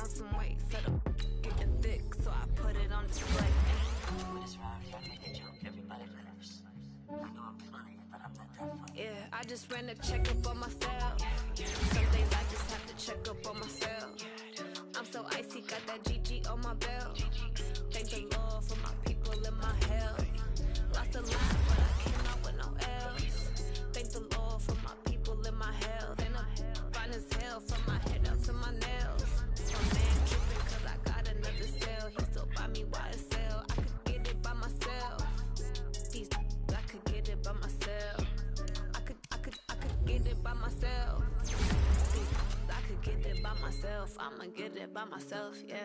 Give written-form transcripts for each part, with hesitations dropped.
on some weight, said I'm getting thick, so I put it on display. When it's around here, I make a joke, everybody laughs. I know I'm funny, but I'm not that funny. Yeah, I just ran a checkup on myself. Some days I just have to check up on myself. I'm so icy, got that GG on my belt. Thank the Lord for my people in my health. Lost a lot, but I came out with no L's. Thank the Lord for my people in my health. And I'm fine as hell from my head up to my nails. My man tripping cause I got another cell. He still buy me YSL. I could get it by myself. I could get it by myself. I could get it by myself. I could get it by myself. I'ma get it by myself, yeah.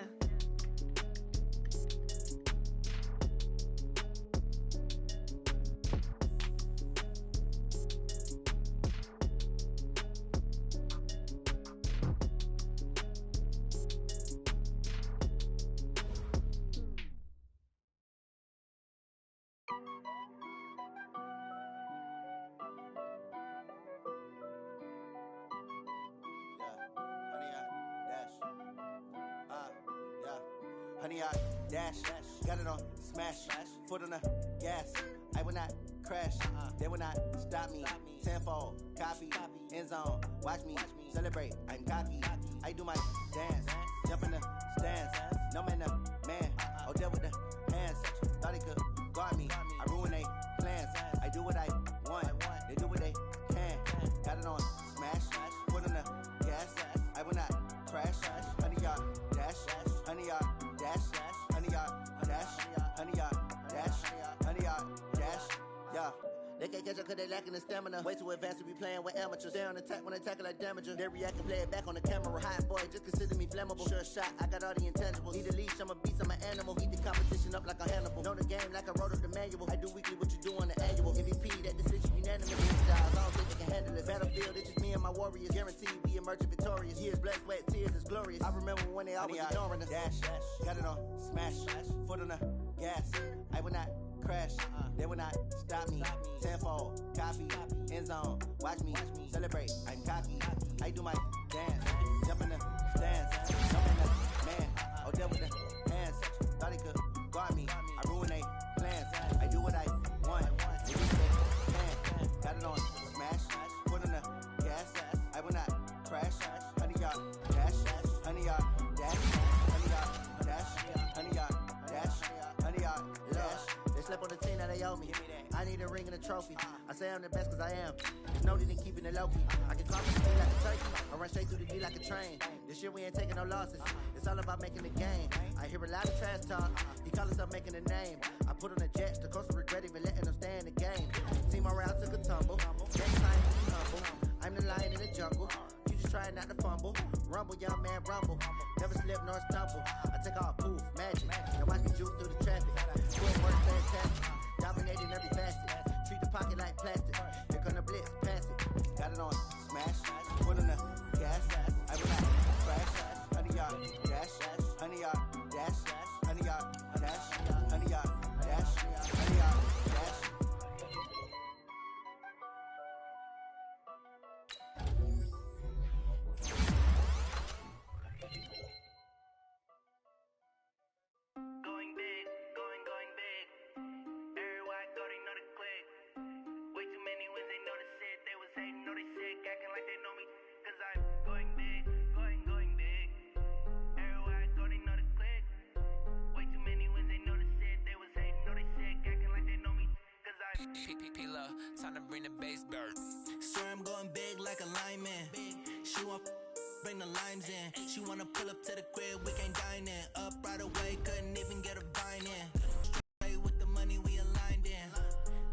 Honey, I dash, got it on smash, foot on the gas. I will not crash, they will not stop me. Tenfold, copy, end zone, watch me celebrate. I'm cocky, I do my dance, jump in the stands. No man, man, oh deal with the hands. Thought he could guard me, I ruin they plans. I do what I want, they do what they can. Got it on smash, foot on the gas. I will not crash, honey, y'all dash, honey, y'all dash, honey, y'all dash, honey, y'all dash, honey, y'all dash, yeah. They can't catch up cause they lacking the stamina. Way too advanced to be playing with amateurs. Stay on attack when I tackle like damager. They react and play it back on the camera. Hot boy, just consider me flammable. Sure shot, I got all the intangibles. Need a leash, I'm a beast, I'm an animal. Eat the competition up like a Hannibal. Know the game like I wrote up the manual. I do weekly what you do on the annual. MVP, that decision unanimous. Styles, I don't think they can handle it. Battlefield, it's just me and my warriors. Guaranteed we emerging victorious. Years, blood, sweat, tears, it's glorious. I remember when they always ignoring us. Dash, got it on smash, foot on the gas. I will not crash, they will not stop me. Tenfold, copy, end zone, watch me celebrate. I'm cocky, I do my dance, jump in the stands. No man, oh deal with the hands. Thought he could guard me, I ruin they plans. I do what I want, they do what they can. Got it on smash, foot on the gas. I will not crash, honey y'all dash, honey y'all dash, honey y'all dash, honey y'all dash, honey y'all dash. Slept on the team that they owe me. I need a ring and a trophy. I say I'm the best cause I am. There's no need in keeping it low key. I can climb the D like a turkey. I run straight through the D like a train. This year we ain't taking no losses. It's all about making the game. I hear a lot of trash talk. He call himself making a name. I put on the jets. The coast will regret even letting them stay in the game. Team around took a tumble. Next time be humble. I'm the lion in the jungle. You just try not to fumble. Rumble, young man, rumble. Never slip nor stumble. I take off, poof, magic. Now watch me juke through the traffic. Footwork fantastic. Dominating every facet. Treat the pocket like plastic. Here come the blitz, pass it. Got it on smash. Foot on the gas. I will not crash. Honey, y'all dash. Honey, y'all dash. Honey, y'all dash. Honey, y'all dash. Honey, y'all dash. Time to bring the bass bird. Swear I'm going big like a lineman. She want bring the limes in. She wanna pull up to the crib, we can't dine in. Up right away, couldn't even get a vine in. Straight with the money we aligned in.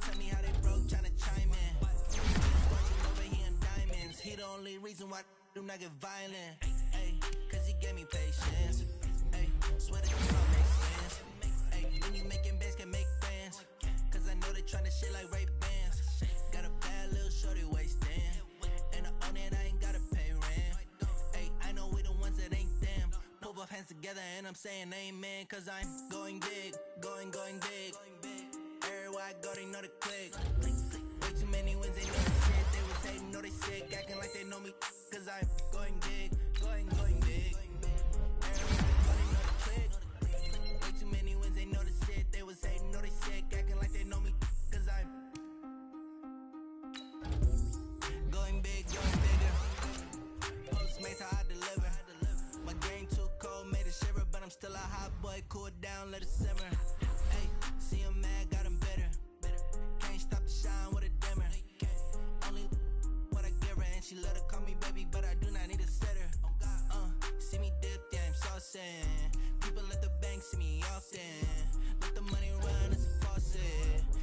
Tell me how they broke, tryna chime in. Watching over here in diamonds. He the only reason why I do not get violent. Ay, cause he gave me patience. Ay, swear that it all makes sense. Ay, when you making bands can make friends. Cause I know they tryna shit like Ray Bans. Got a bad little shorty wasting. And I own it, I ain't gotta pay rent. Ay, I know we the ones that ain't them. Pull both hands together and I'm saying amen. Cause I'm going big, going big. Everywhere I go, they know the click. Way too many wins, they know the shit. They was hating, know they sick, acting like they know me. Cause I'm going big, going big. Everywhere baby, but I do not need a setter. See me dip, yeah, I'm saucing. People at the bank see me often. Let the money run, it's a faucet.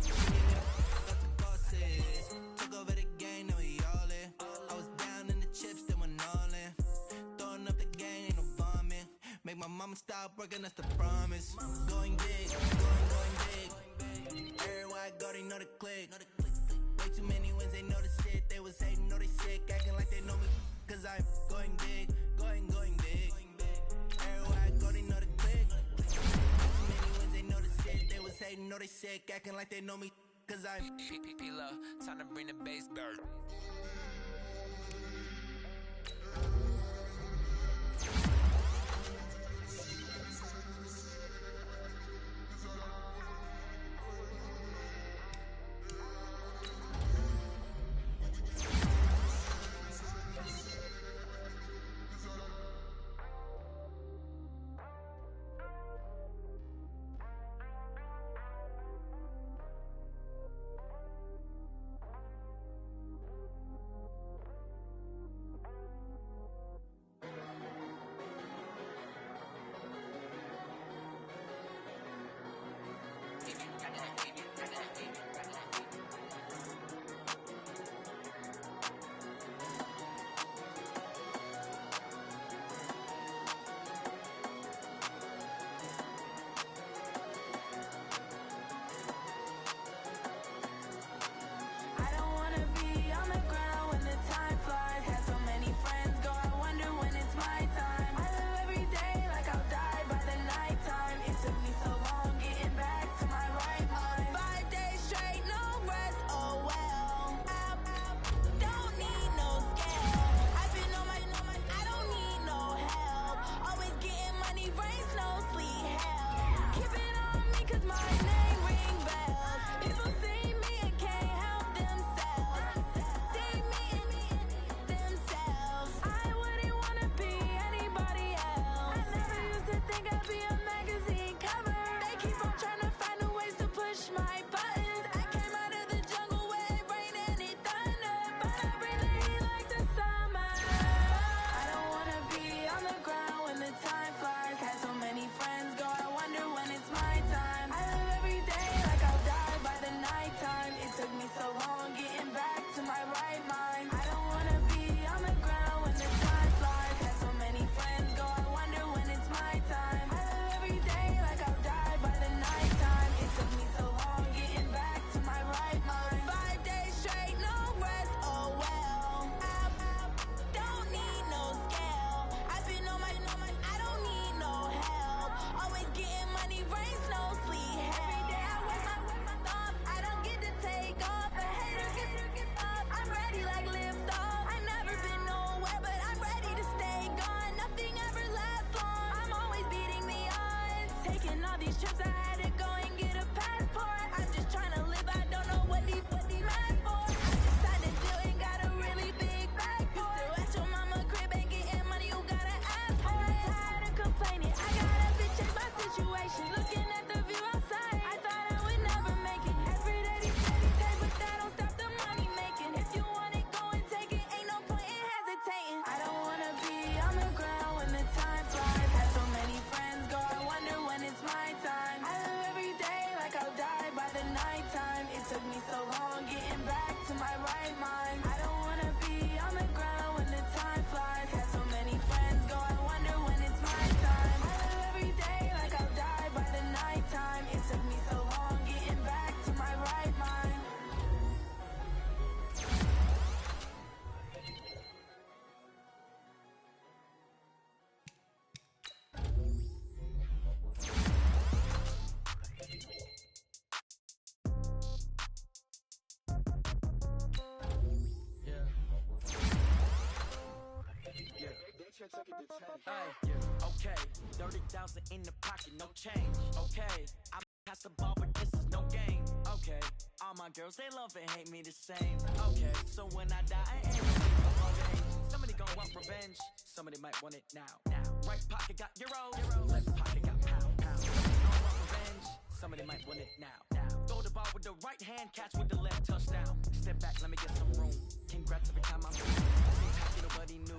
She gave it up, got the bosses. Took over the game, now we all in. I was down in the chips, then went all in. Throwing up the gang, ain't no vomit. Make my mama stop working, that's the promise. Going big, going big. Everywhere I go, they know the click. Way too many wins, they know the shit. They was hating, know they sick, acting like they know me. Cause I'm going big, going big. Everywhere I go, they know the click. Way too many wins, they know the shit. They was hating, know they sick, acting like they know me. Cause I'm P-P-P-Love, time to bring the bass bird. I don't wanna be on the ground when the time flies. Had so many friends go, I wonder when it's my time. I live every day like I'll die by the nighttime. It took me so long getting back to my right mind. 5 days straight, no rest, oh well. Don't need no scale. I've been on my, I don't need no help. Always getting money, rain, snow, sleet, hell. Keep it on me cause my name ring bells. People see me and can't help themselves. See me and themselves. I wouldn't wanna be anybody else. I never used to think I'd be a magazine cover. They keep on trying to find new ways to push my buttons. I came out of the jungle where it rained and it thundered, but I bring the heat like the summer. I don't wanna be on the ground when the time flies. Had so many friends go, I wonder when it's my time. I live every day like I'll die by the nighttime. It took me so long getting back to my right mind. I don't wanna be on the ground when the time flies. Had so many friends go, I wonder when it's my time. I live every day like I'll die by the nighttime. It took me so long getting back to my right mind. 5 days straight, no rest, oh well. Don't need no scale. I've been on my, I don't need no help. Always getting money, rain, snow, sleet, hell. Every day I work my thumb. I don't get to take off. A hater get up. I'm ready like lift off. I never been nowhere, but I'm ready to stay gone. Nothing ever lasts long. I'm always beating the odds. Taking all these trips, I had to go and get a passport. I'm just trying to live. I don't know what these mad for. I just signed a deal and got a really big bag for it. Still at your mama crib and getting money, you gotta ask for it. Tired of complaining. I gotta bitch change my situation. Looking at the view outside, I thought I would never make it. Every day these steady take, but that don't stop the money making. If you want it, go and take it. Ain't no point in hesitating. I don't wanna be on the ground when the time flies. Had so many friends go, I wonder when it's my time. I live every day like I'll die by the nighttime. It took me so long getting back to my right mind. I don't wanna be on the ground when the time flies. Had so many friends go, I wonder when it's my time. I live every day like I'll die by the nighttime. It took me so long getting back to my right mind. Okay, 30,000 in the pocket, no change. Okay, I pass the ball, but this is no game. Okay, all my girls, they love and hate me the same. Okay, so when I die, I ain't somebody gon' want revenge. Somebody might want it now. Right pocket got euros, left pocket got pound. Somebody gon' want revenge. Somebody might want it now. Throw the ball with the right hand, catch with the left, touchdown. Step back, let me get some room. Congrats every time I'm through. Seems happy nobody knew.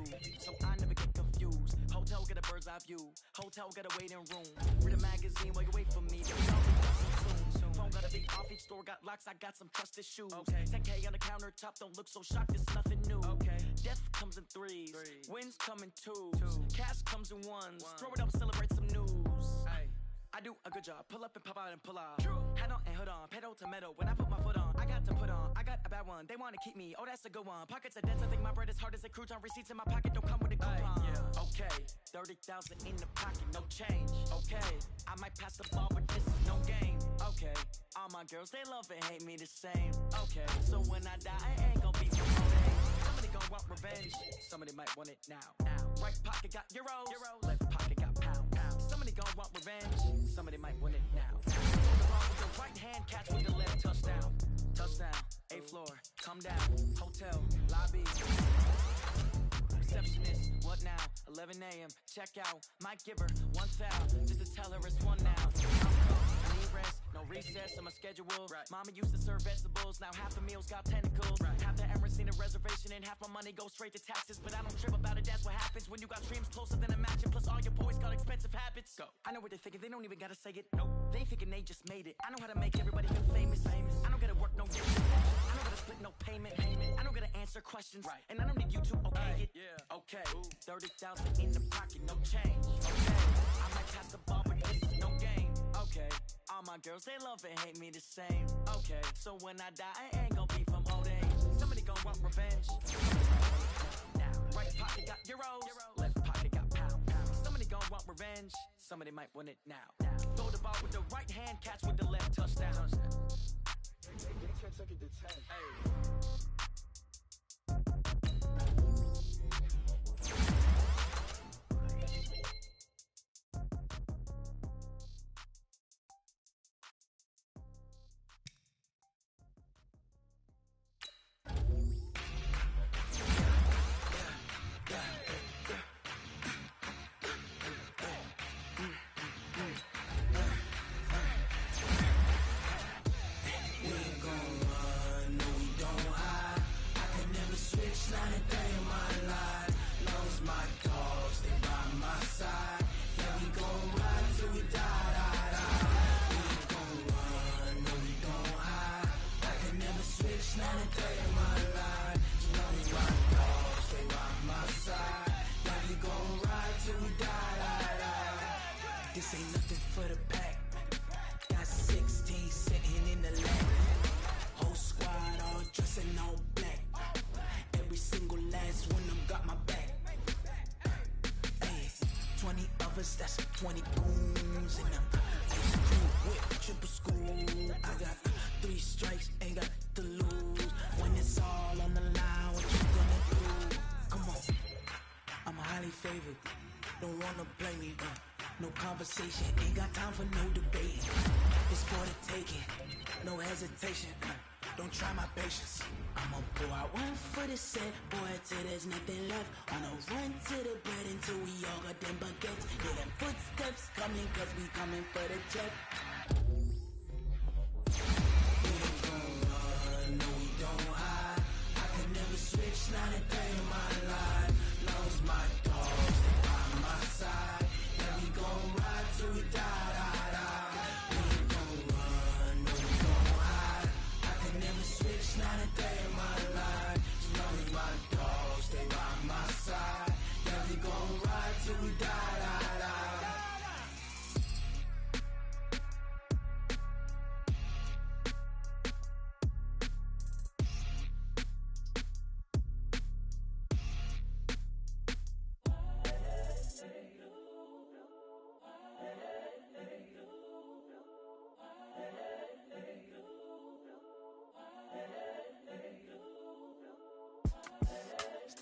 view. Hotel got a waiting room. Read a magazine while you wait for me. Soon. Phone gotta be off, each store got locks, I got some trusted shoes. Okay. 10K on the countertop, don't look so shocked, it's nothing new. Okay. Death comes in threes, wins come in twos. Cash comes in ones, throw it up, celebrate some news. Ay. I do a good job, pull up and pop out and pull out. Hat on and hood on, pedal to metal. When I put my foot on, I got to put on. I got a bad one, they wanna keep me, oh that's a good one. Pockets are dense, I think my bread is hard as a crouton. Receipts in my pocket don't come with a coupon. Yeah. Okay, 30,000 in the pocket, no change. Okay, I might pass the ball, but this is no game. Okay, all my girls, they love and hate me the same. Okay, so when I die, I ain't gon' be for all day. Somebody gon' want revenge, somebody might want it now. Right pocket got euros, left pocket got pounds. Somebody gon' want revenge, somebody might want it now. Throw the ball with the right hand, catch with the left, touchdown. Touchdown, 8th floor, come down, hotel, lobby. Receptionist, what now? 11 a.m., check out, might give her one foul, just to tell her it's one now. I need rest, no recess on my schedule. Mama used to serve vegetables, now half the meals got tentacles. Half the Emirates need a reservation and half my money goes straight to taxes. But I don't trip about it, that's what happens when you got dreams closer than a mansion. Plus all your boys got expensive habits. Go. I know what they're thinking, they don't even gotta say it. Nope. They thinking they just made it. I know how to make everybody feel famous. I don't gotta work no day. I don't gotta split no payment. I don't gotta answer questions. And I don't need you to okay it. Okay, 30,000 in the pocket, no change. Okay, I might pass the ball, but this is no game. Okay, all my girls, they love and hate me the same. Okay, so when I die, I ain't gon' be from old age. Somebody gon' want revenge. Right pocket got euros, left pocket got pounds. Somebody gon' want revenge, somebody might want it now. Throw the ball with the right hand, catch with the left, touchdown. This ain't nothing for the pack. Got 16 sitting in the lap. Whole squad all dressing all black. Every single last one of them got my back. Hey, 20 of us, that's 20 goons in them. Ice cream whip, triple school. I got 3 strikes, ain't got to lose. When it's all on the line, what you gonna do? Come on, I'm highly favored. Don't wanna play me, no conversation, ain't got time for no debating. It's for the taking, no hesitation. Don't try my patience. I'ma pour out one for the set, boy, till there's nothing left. On a run to the bed until we all got them baguettes. Hear them footsteps coming, cause we coming for the check. We ain't gon' run, no we don't hide. I can never switch, not a day in my life. Long as my dogs, they by my side. We gon' ride till we die, die, die. We ain't gon' run, no we gon' hide. I can never switch, not a day in my life. As long as my dogs stay by my side. Yeah, we gon' ride till we die, die, die.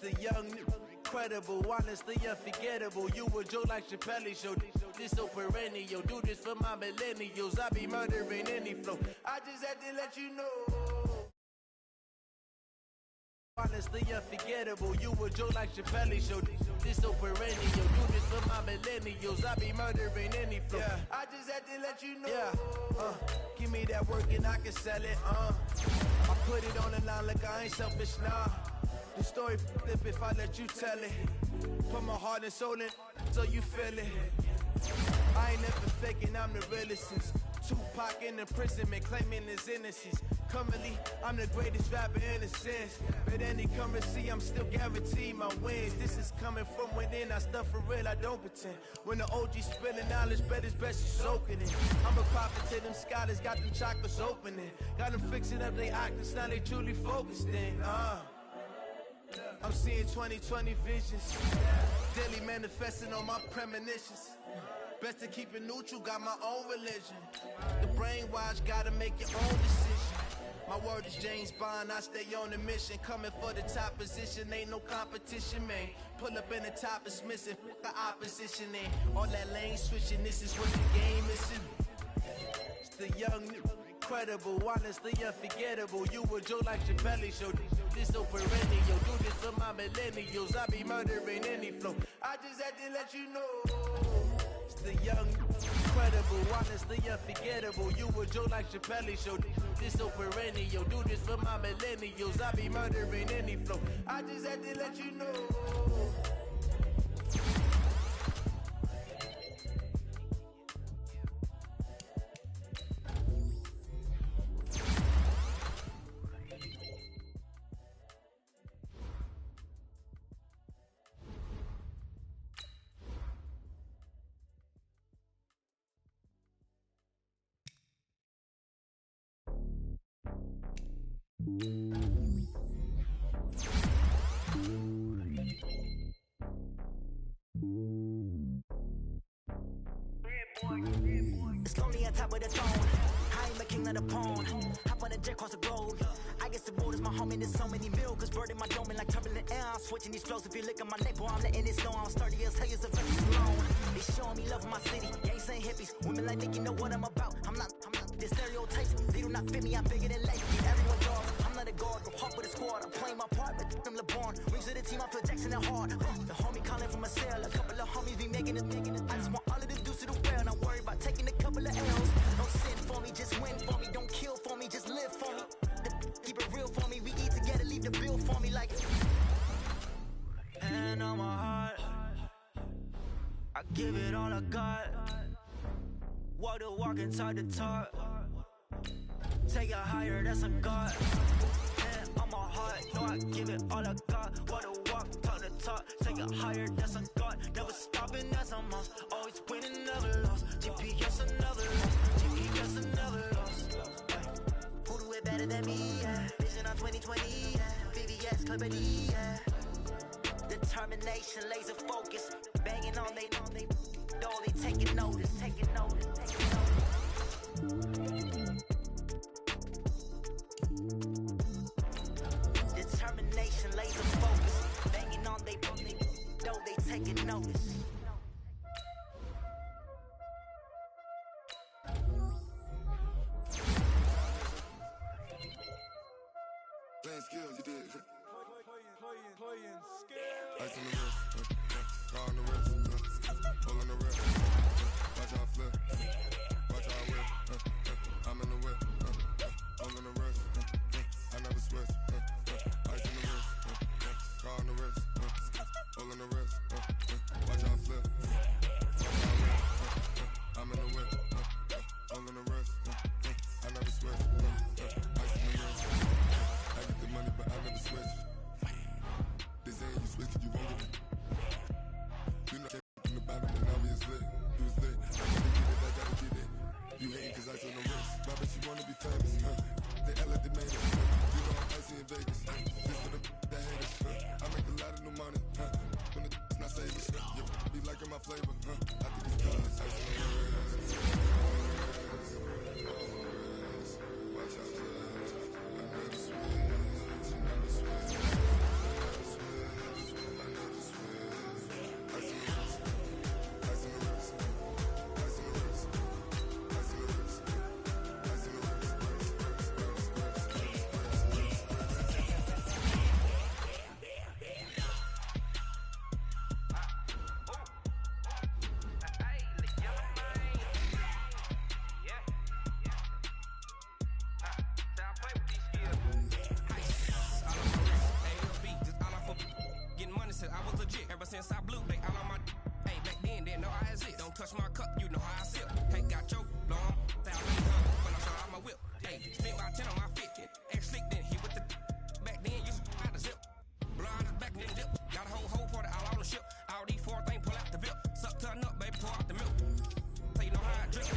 The young, incredible, honestly unforgettable. You a joke like Chappelle show. This so perennial. Do this for my millennials. I be murdering any flow. I just had to let you know. Honestly unforgettable. You a joke like Chappelle show. This so perennial. Do this for my millennials. I be murdering any flow. Yeah. I just had to let you know. Yeah. Give me that work and I can sell it. I put it on the line like I ain't selfish, nah. The story if I let you tell it. Put my heart and soul in so you feel it. I ain't never faking, I'm the realest since Tupac in imprisonment, claiming his innocence. Currently, I'm the greatest rapper in a sense. But any currency, I'm still guaranteed my wins. This is coming from within, I stuff for real, I don't pretend. When the OG spilling knowledge, bet it's best you soak it in. I'm a prophet to them scholars, got them chakras opening. Got them fixing up they octaves, now they truly focused in. I'm seeing 2020 visions, daily manifesting on my premonitions. Best to keep it neutral, got my own religion. The brainwash, gotta make your own decision. My word is James Bond, I stay on a mission. Coming for the top position, ain't no competition, man. Pull up in the top is missing, the opposition ain't. All that lane switching, this is what the game is. It's the young, incredible, honestly unforgettable. You were Joe like Chappelle show. This so perennial, do this for my millennials. I be murdering any flow. I just had to let you know. The young, incredible, honestly unforgettable. You were Joe like Chappelle show. This so perennial. Do this for my millennials. I be murdering any flow. I just had to let you know. It's lonely on top of the throne. I am a king of the pawn. Hop on a jet across the globe. I guess the road is my home and there's so many milkers birding my dome like turbulent air. I'm switching these flows. If you look at my neck, boy, I'm letting it snow. I'm sturdy as hell, as a vessel alone. They showing me love in my city. Gangs ain't hippies. Women like Nick, you know what I'm about. I'm not the stereotypes. They do not fit me. I'm bigger than life. Everyone dog. I'm not a guard. Go hawk with a squad. I'm playing my part, but I'm LeBron. Rings to the team. I feel Jackson and hard. The homie calling from a cell. A couple of homies be making it. I just want all of the dudes to do well. Not worry about taking a couple of L's. Don't sin for me, just win for me. Don't kill for me, just live for me. Keep it real for me. We eat together, leave the bill for me like. Hand on my heart, I give it all I got. Walk the walk and talk the talk. Take it higher, that's a God. Hand on my heart, know I give it all I got. Walk the walk, talk the talk. Take it higher, that's a God. Never stopping, that's a must. Always winning, never lost. GPS another loss. GPS another loss. Who do it better than me? Yeah. Vision on 2020. Yeah. VVS, Clarity. Yeah. Determination, laser focus. Banging on they, though they taking notice. Taking notice. Taking notice. Determination, laser focus. Banging on they, though they taking notice. Playing skills, you did. Playing skills. Ice on the wrist, car on the wrist, pull on the wrist. Watch how I flip, watch how I whip. I'm in the whip, pull on the wrist. I never switch. Ice on the wrist, car on the wrist, pull on the wrist. Watch how I flip, watch how I whip. I'm in the whip, pull on the wrist. I never switch. Ice on the wrist. I get the money, but I never switch. They say you switch it, you won't get it. You know, from the bottom and now we is lit. You was lit. I gotta get it. You hating cause I on the wrist. But I bet you wanna be famous, They Ella, they made it, You know I'm icy in Vegas, This for the that haters, I make a lot of new money, When it's not saving, Be liking my flavor, I think it's cause ice on the wrist. Watch out, I never switch, I never switch. ever since I blew, they all on my. Hey, back then, didn't know I exist. Don't touch my cup, you know how I sip. Hey, got your long, $1,000 when I show out my whip. Hey, spent about 10 on my fit. X slick, then hit with the. Back then, used to out the zip. Blow out his back, then dip. Got a whole party all on the ship. All these 4 things, pull out the VIP. Suck, turn up, baby, pour out the milk. So you know how I drink.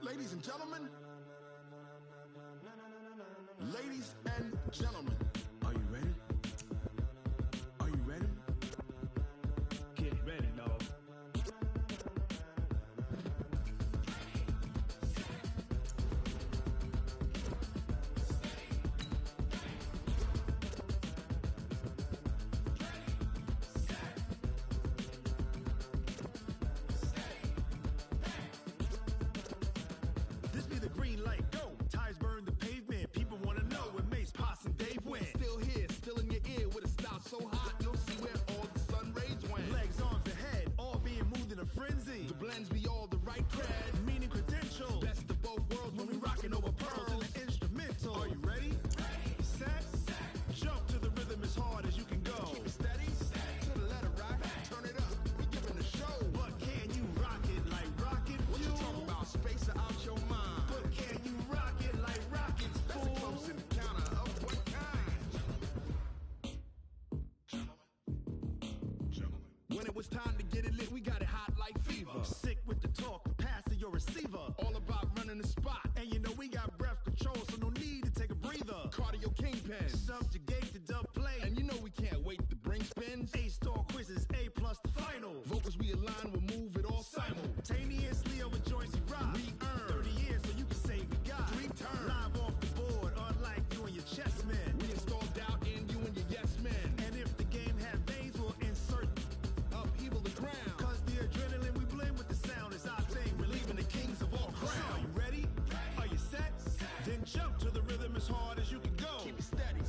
Ladies and gentlemen, ladies and gentlemen, are you ready? Are you ready? Get ready, dog. This be the green light, go. Tires burn the pavement. People want to know where Mace, Poss, and Dave went. Still here, still in your ear with a style so hot, you'll see where all the sun rays went. Legs, arms, and head, all being moved in a frenzy. The blends be all the right cred, meaning credentials. Best of both worlds when we rockin' over pearls in the instrumental. Are you ready? Set, jump to the rhythm as hard as you can go. Keep it steady, to the letter right. Turn it up, we giving the show. But can you rock it like rocket fuel? What you talking about? Space or out your mind? But can you rock it like rockets, fool? That's a close encounter of what kind? Gentlemen. When it was time to get it lit, we got it hot like fever. Sick with the talk, pass to your receiver. All about running the spot. And you know we got breath control, so no need to take a breather. Cardio kingpin, subjugate the dub play. And you know we can't wait to bring spins. A-star quizzes, A+ the final. Vocals we align, we'll move it all simultaneously over joints we rock. We earn 30 years so you can say we got 3 turns. Live off the board, unlike you and your chess men. We install doubt in you and your yes men. And if the game had veins, we'll insert upheaval the ground. Cause the adrenaline we blend with the sound is our thing. Relieving the kings of all crowns. So are you ready? Are you set? Then jump to the rhythm as hard as you can go. Keep it steady,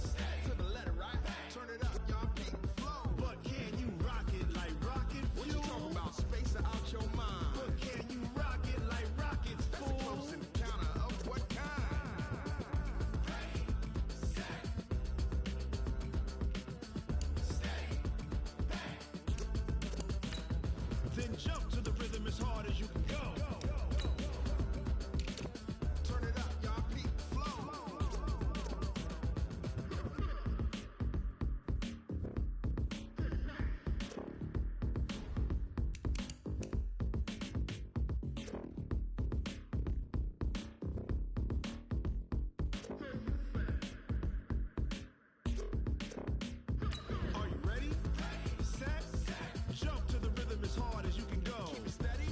to the letter right. Turn it up, y'all keep the flow. But can you rock it like rocket fuel? What you talking about? Space or out your mind? But can you rock it like rockets, fool? That's a close encounter of what kind? Then jump to the rhythm as hard as you can go. Turn it up, y'all keep the flow. Are you ready? Set, jump to the rhythm as hard as you can go. Keep it steady,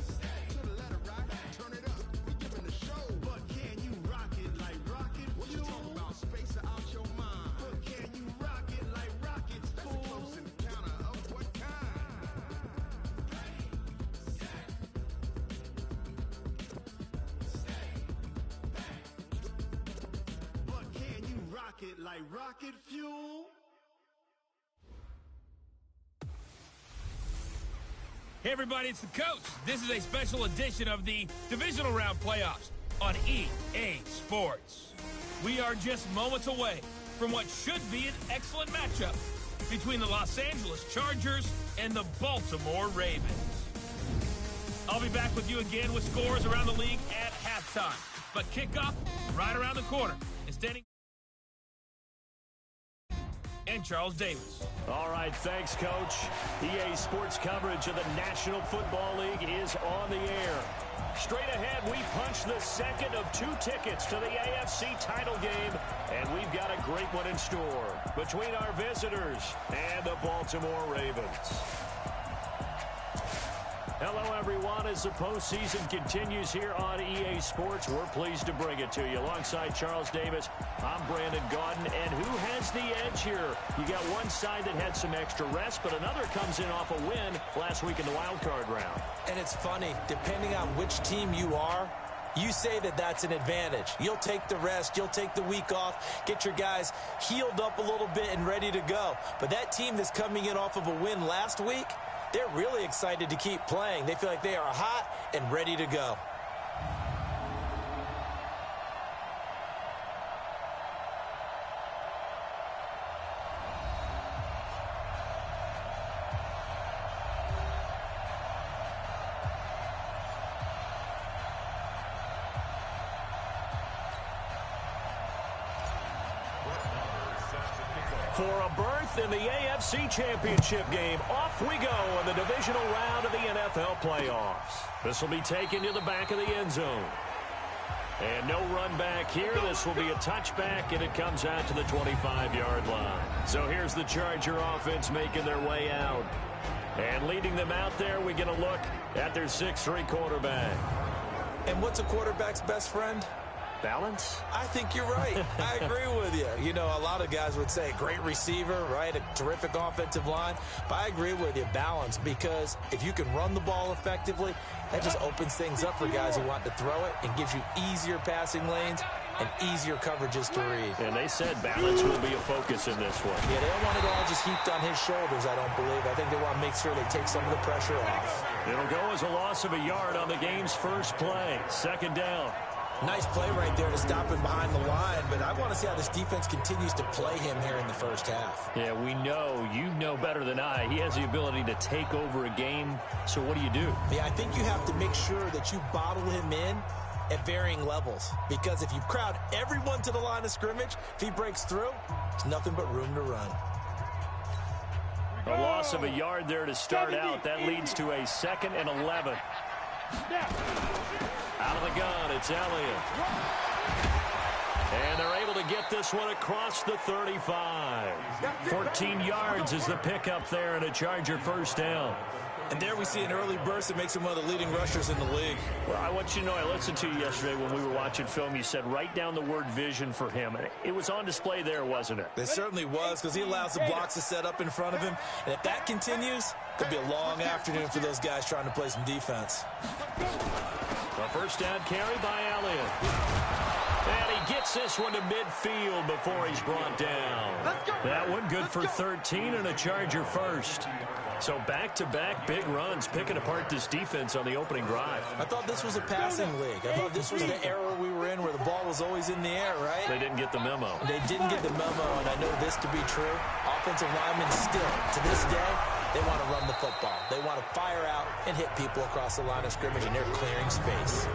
to the letter right. Turn it up, we giving the show. But can you rock it like rocket fuel? What you talking about? Space or out your mind? But can you rock it like rockets, fool? That's a close encounter of what kind? But can you rock it like rocket fuel? Hey everybody, it's the coach. This is a special edition of the Divisional Round Playoffs on EA Sports. We are just moments away from what should be an excellent matchup between the Los Angeles Chargers and the Baltimore Ravens. I'll be back with you again with scores around the league at halftime. but kickoff right around the corner. And standing and Charles Davis. All right, thanks, Coach. EA Sports coverage of the National Football League is on the air. Straight ahead, we punch the second of 2 tickets to the AFC title game, and we've got a great one in store between our visitors and the Baltimore Ravens. Hello, everyone. As the postseason continues here on EA Sports, we're pleased to bring it to you. Alongside Charles Davis, I'm Brandon Gaudin. And who has the edge here? You got one side that had some extra rest, but another comes in off a win last week in the wild card round. And it's funny, depending on which team you are, you say that that's an advantage. You'll take the rest. You'll take the week off. Get your guys healed up a little bit and ready to go. But that team that's coming in off of a win last week, they're really excited to keep playing. They feel like they are hot and ready to go. For a berth in the AFC Championship game, off we go in the divisional round of the NFL playoffs. This will be taken to the back of the end zone. And no run back here. This will be a touchback, and it comes out to the 25-yard line. So here's the Charger offense making their way out. And leading them out there, we get a look at their 6'3" quarterback. And what's a quarterback's best friend? Balance? I think you're right. I agree with you. You know, a lot of guys would say great receiver, right? A terrific offensive line. But I agree with you, balance, because if you can run the ball effectively, that just opens things up for guys who want to throw it and gives you easier passing lanes and easier coverages to read. And they said balance will be a focus in this one. Yeah, they don't want it all just heaped on his shoulders, I don't believe. I think they want to make sure they take some of the pressure off. It'll go as a loss of a yard on the game's first play. Second down. Nice play right there to stop him behind the line, but I want to see how this defense continues to play him here in the first half. Yeah, we know. You know better than I. He has the ability to take over a game, so what do you do? Yeah, I think you have to make sure that you bottle him in at varying levels, because if you crowd everyone to the line of scrimmage, if he breaks through, there's nothing but room to run. A loss of a yard there to start out. That leads to a 2nd and 11. Out of the gun, it's Elliott. And they're able to get this one across the 35. 14 yards is the pickup there and a Charger first down. And there we see an early burst that makes him one of the leading rushers in the league. Well, I want you to know, I listened to you yesterday when we were watching film. You said write down the word vision for him. It was on display there, wasn't it? It certainly was, because he allows the blocks to set up in front of him. And if that continues, it'll be a long afternoon for those guys trying to play some defense. A first down carry by Elliott. And he gets this one to midfield before he's brought down. That one good for 13 and a Charger first. So back-to-back big runs, picking apart this defense on the opening drive. I thought this was a passing league. I thought this was the era we were in where the ball was always in the air, right? They didn't get the memo. They didn't get the memo, and I know this to be true. Offensive linemen still, to this day, they want to run the football. They want to fire out and hit people across the line of scrimmage, and they're clearing space.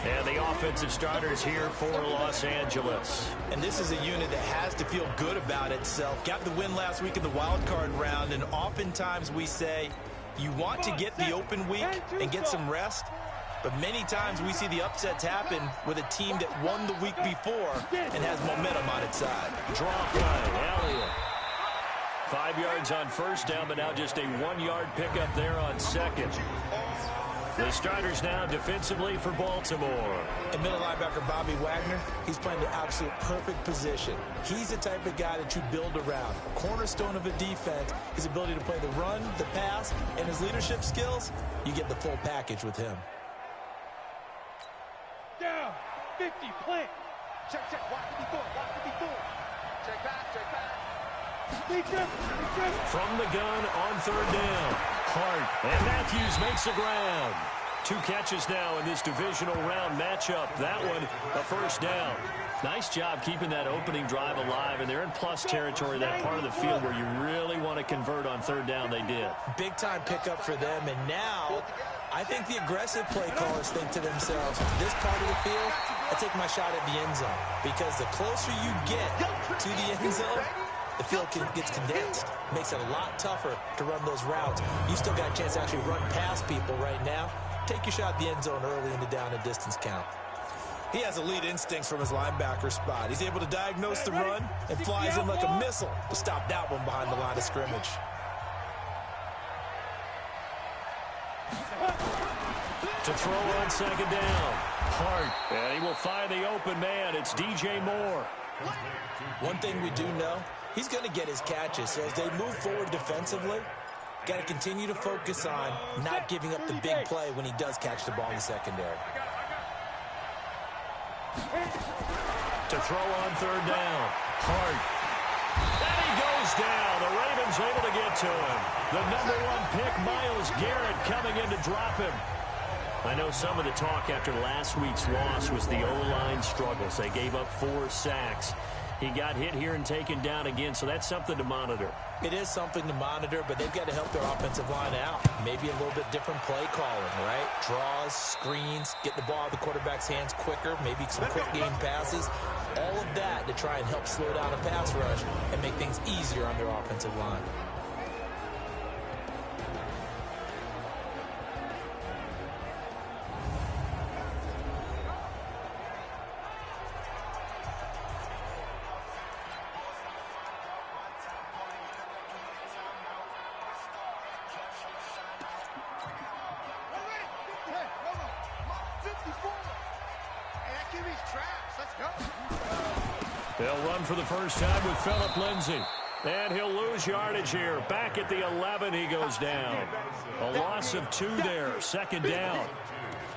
And the offensive starters here for Los Angeles. And this is a unit that has to feel good about itself. Got the win last week in the wild card round, and oftentimes we say you want to get the open week and get some rest, but many times we see the upsets happen with a team that won the week before and has momentum on its side. Draw play, Elliott. 5 yards on first down, but now just a 1-yard pickup there on second. The starters now defensively for Baltimore. And middle linebacker Bobby Wagner, he's playing the absolute perfect position. He's the type of guy that you build around. Cornerstone of a defense, his ability to play the run, the pass, and his leadership skills, you get the full package with him. Down, 50, plant. Check, watch the before. Check back. From the gun on third down. Hart, and Matthews makes the ground. 2 catches now in this divisional round matchup. That one, a first down. Nice job keeping that opening drive alive, and they're in plus territory, that part of the field where you really want to convert on third down. They did. Big-time pickup for them, and now I think the aggressive play callers think to themselves, this part of the field, I take my shot at the end zone. Because the closer you get to the end zone, the field gets condensed. Makes it a lot tougher to run those routes. You still got a chance to actually run past people right now. Take your shot at the end zone early in the down and distance count. He has elite instincts from his linebacker spot. He's able to diagnose the run and flies in like a missile to stop that one behind the line of scrimmage. To throw on second down. Hart. And he will find the open man. It's DJ Moore. One thing we do know, he's going to get his catches. So as they move forward defensively, got to continue to focus on not giving up the big play when he does catch the ball in the secondary. To throw on third down. Hart. And he goes down. The Ravens able to get to him. The #1 pick, Myles Garrett, coming in to drop him. I know some of the talk after last week's loss was the O-line struggles. They gave up 4 sacks. He got hit here and taken down again, so that's something to monitor. It is something to monitor, but they've got to help their offensive line out. Maybe a little bit different play calling, right? Draws, screens, get the ball out of the quarterback's hands quicker, maybe some quick game passes. All of that to try and help slow down a pass rush and make things easier on their offensive line. They'll run for the first time with Phillip Lindsay. And he'll lose yardage here. Back at the 11, he goes down. A loss of 2 there. Second down.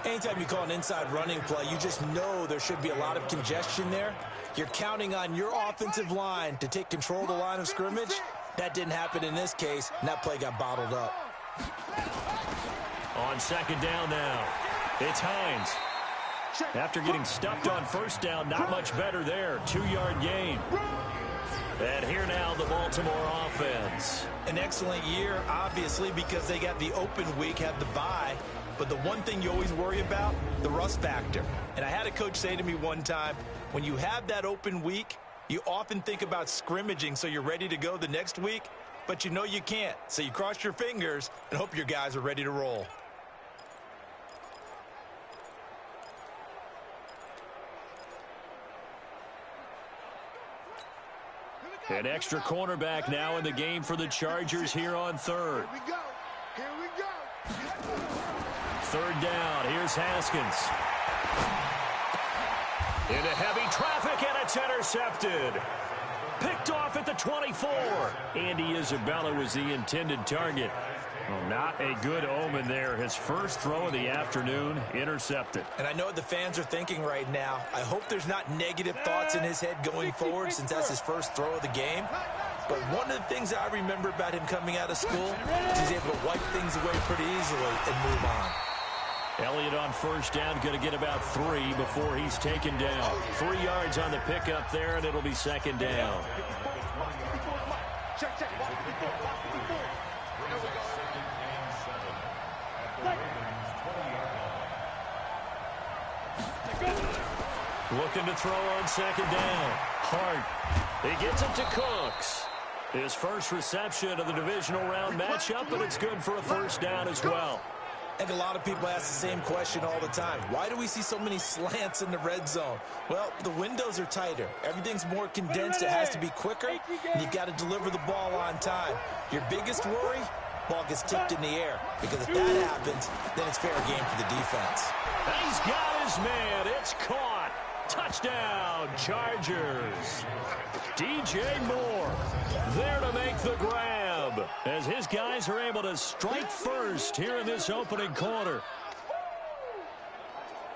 Anytime you call an inside running play, you just know there should be a lot of congestion there. You're counting on your offensive line to take control of the line of scrimmage. That didn't happen in this case, and that play got bottled up. On second down now, it's Hines. After getting stuffed on first down, not much better there. 2-yard gain. And here now, the Baltimore offense. An excellent year, obviously, because they got the open week, had the bye. But the one thing you always worry about, the rust factor. And I had a coach say to me one time, when you have that open week, you often think about scrimmaging so you're ready to go the next week, but you know you can't. So you cross your fingers and hope your guys are ready to roll. An extra cornerback now in the game for the Chargers here on third. Here we go. Here we go. Third down. Here's Haskins. Into heavy traffic, and it's intercepted. Picked off at the 24. Andy Isabella was the intended target. Well, not a good omen there. His first throw of the afternoon, intercepted. And I know what the fans are thinking right now. I hope there's not negative thoughts in his head going forward since that's his first throw of the game. But one of the things I remember about him coming out of school is he's able to wipe things away pretty easily and move on. Elliott on first down, going to get about 3 before he's taken down. 3 yards on the pickup there, and it'll be second down. Check. Looking to throw on second down. Hart. He gets it to Cooks. His first reception of the divisional round matchup, and it's good for a first down as well. I think a lot of people ask the same question all the time. Why do we see so many slants in the red zone? Well, the windows are tighter. Everything's more condensed. It has to be quicker, and you've got to deliver the ball on time. Your biggest worry? Ball gets tipped in the air. Because if that happens, then it's fair game for the defense. He's got his man. It's caught. Touchdown, Chargers. DJ Moore there to make the grab as his guys are able to strike first here in this opening quarter.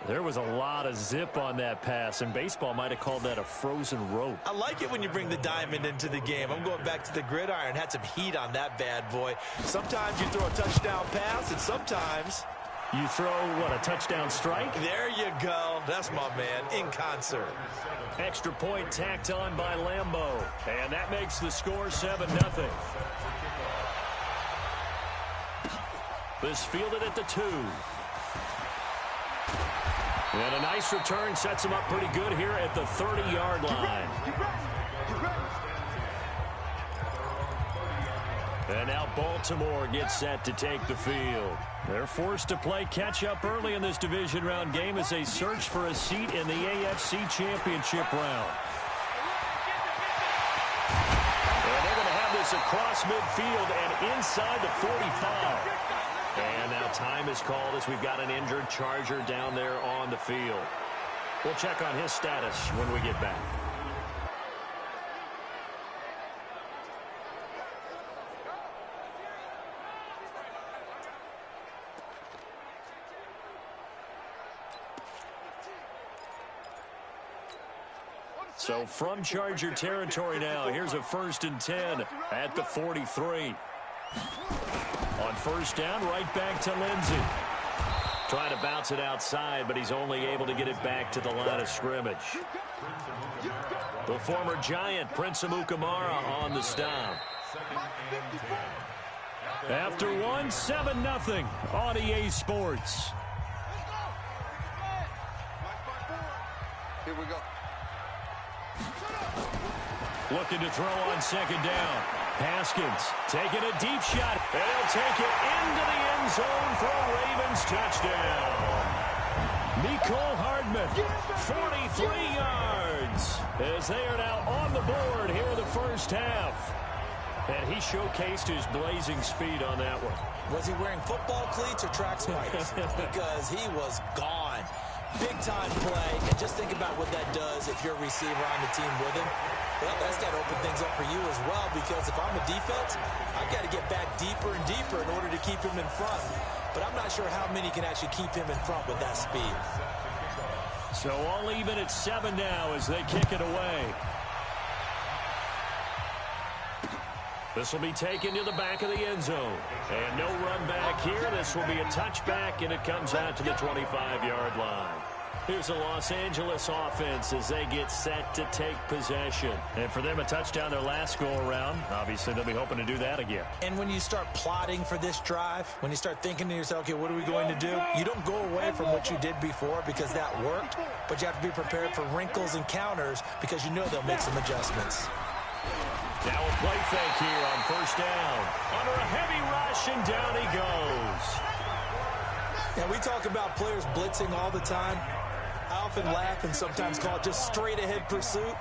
There was a lot of zip on that pass, and baseball might have called that a frozen rope. I like it when you bring the diamond into the game. I'm going back to the gridiron. Had some heat on that bad boy. Sometimes you throw a touchdown pass, and sometimes you throw, what, a touchdown strike? There you go. That's my man, in concert. Extra point tacked on by Lambeau, and that makes the score 7-0. This fielded at the 2. And a nice return sets him up pretty good here at the 30-yard line. And now Baltimore gets set to take the field. They're forced to play catch-up early in this division round game as they search for a seat in the AFC Championship round. And they're going to have this across midfield and inside the 45. And now time is called as we've got an injured Charger down there on the field. We'll check on his status when we get back. So from Charger territory now, here's a 1st and 10 at the 43. On first down, right back to Lindsey. Trying to bounce it outside, but he's only able to get it back to the line of scrimmage. The former Giant, Prince Amukamara, on the stop. After one, 7-0 on EA Sports. Here we go. Looking to throw on 2nd down. Haskins taking a deep shot. They'll take it into the end zone for a Ravens touchdown. Mecole Hardman, 43 yards, as they are now on the board here in the first half. And he showcased his blazing speed on that one. Was he wearing football cleats or track spikes? Because he was gone. Big-time play, and just think about what that does if you're a receiver on the team with him. Well, that's got to open things up for you as well, because if I'm a defense, I've got to get back deeper and deeper in order to keep him in front. But I'm not sure how many can actually keep him in front with that speed. So all even at 7 now as they kick it away. This will be taken to the back of the end zone. And no run back here. This will be a touchback, and it comes out to the 25-yard line. Here's the Los Angeles offense as they get set to take possession. And for them, a touchdown their last go-around. Obviously, they'll be hoping to do that again. And when you start plotting for this drive, when you start thinking to yourself, okay, what are we going to do? You don't go away from what you did before because that worked, but you have to be prepared for wrinkles and counters because you know they'll make some adjustments. Now a play fake here on first down. Under a heavy rush, and down he goes. Yeah, we talk about players blitzing all the time. I often laugh and sometimes call it just straight-ahead pursuit.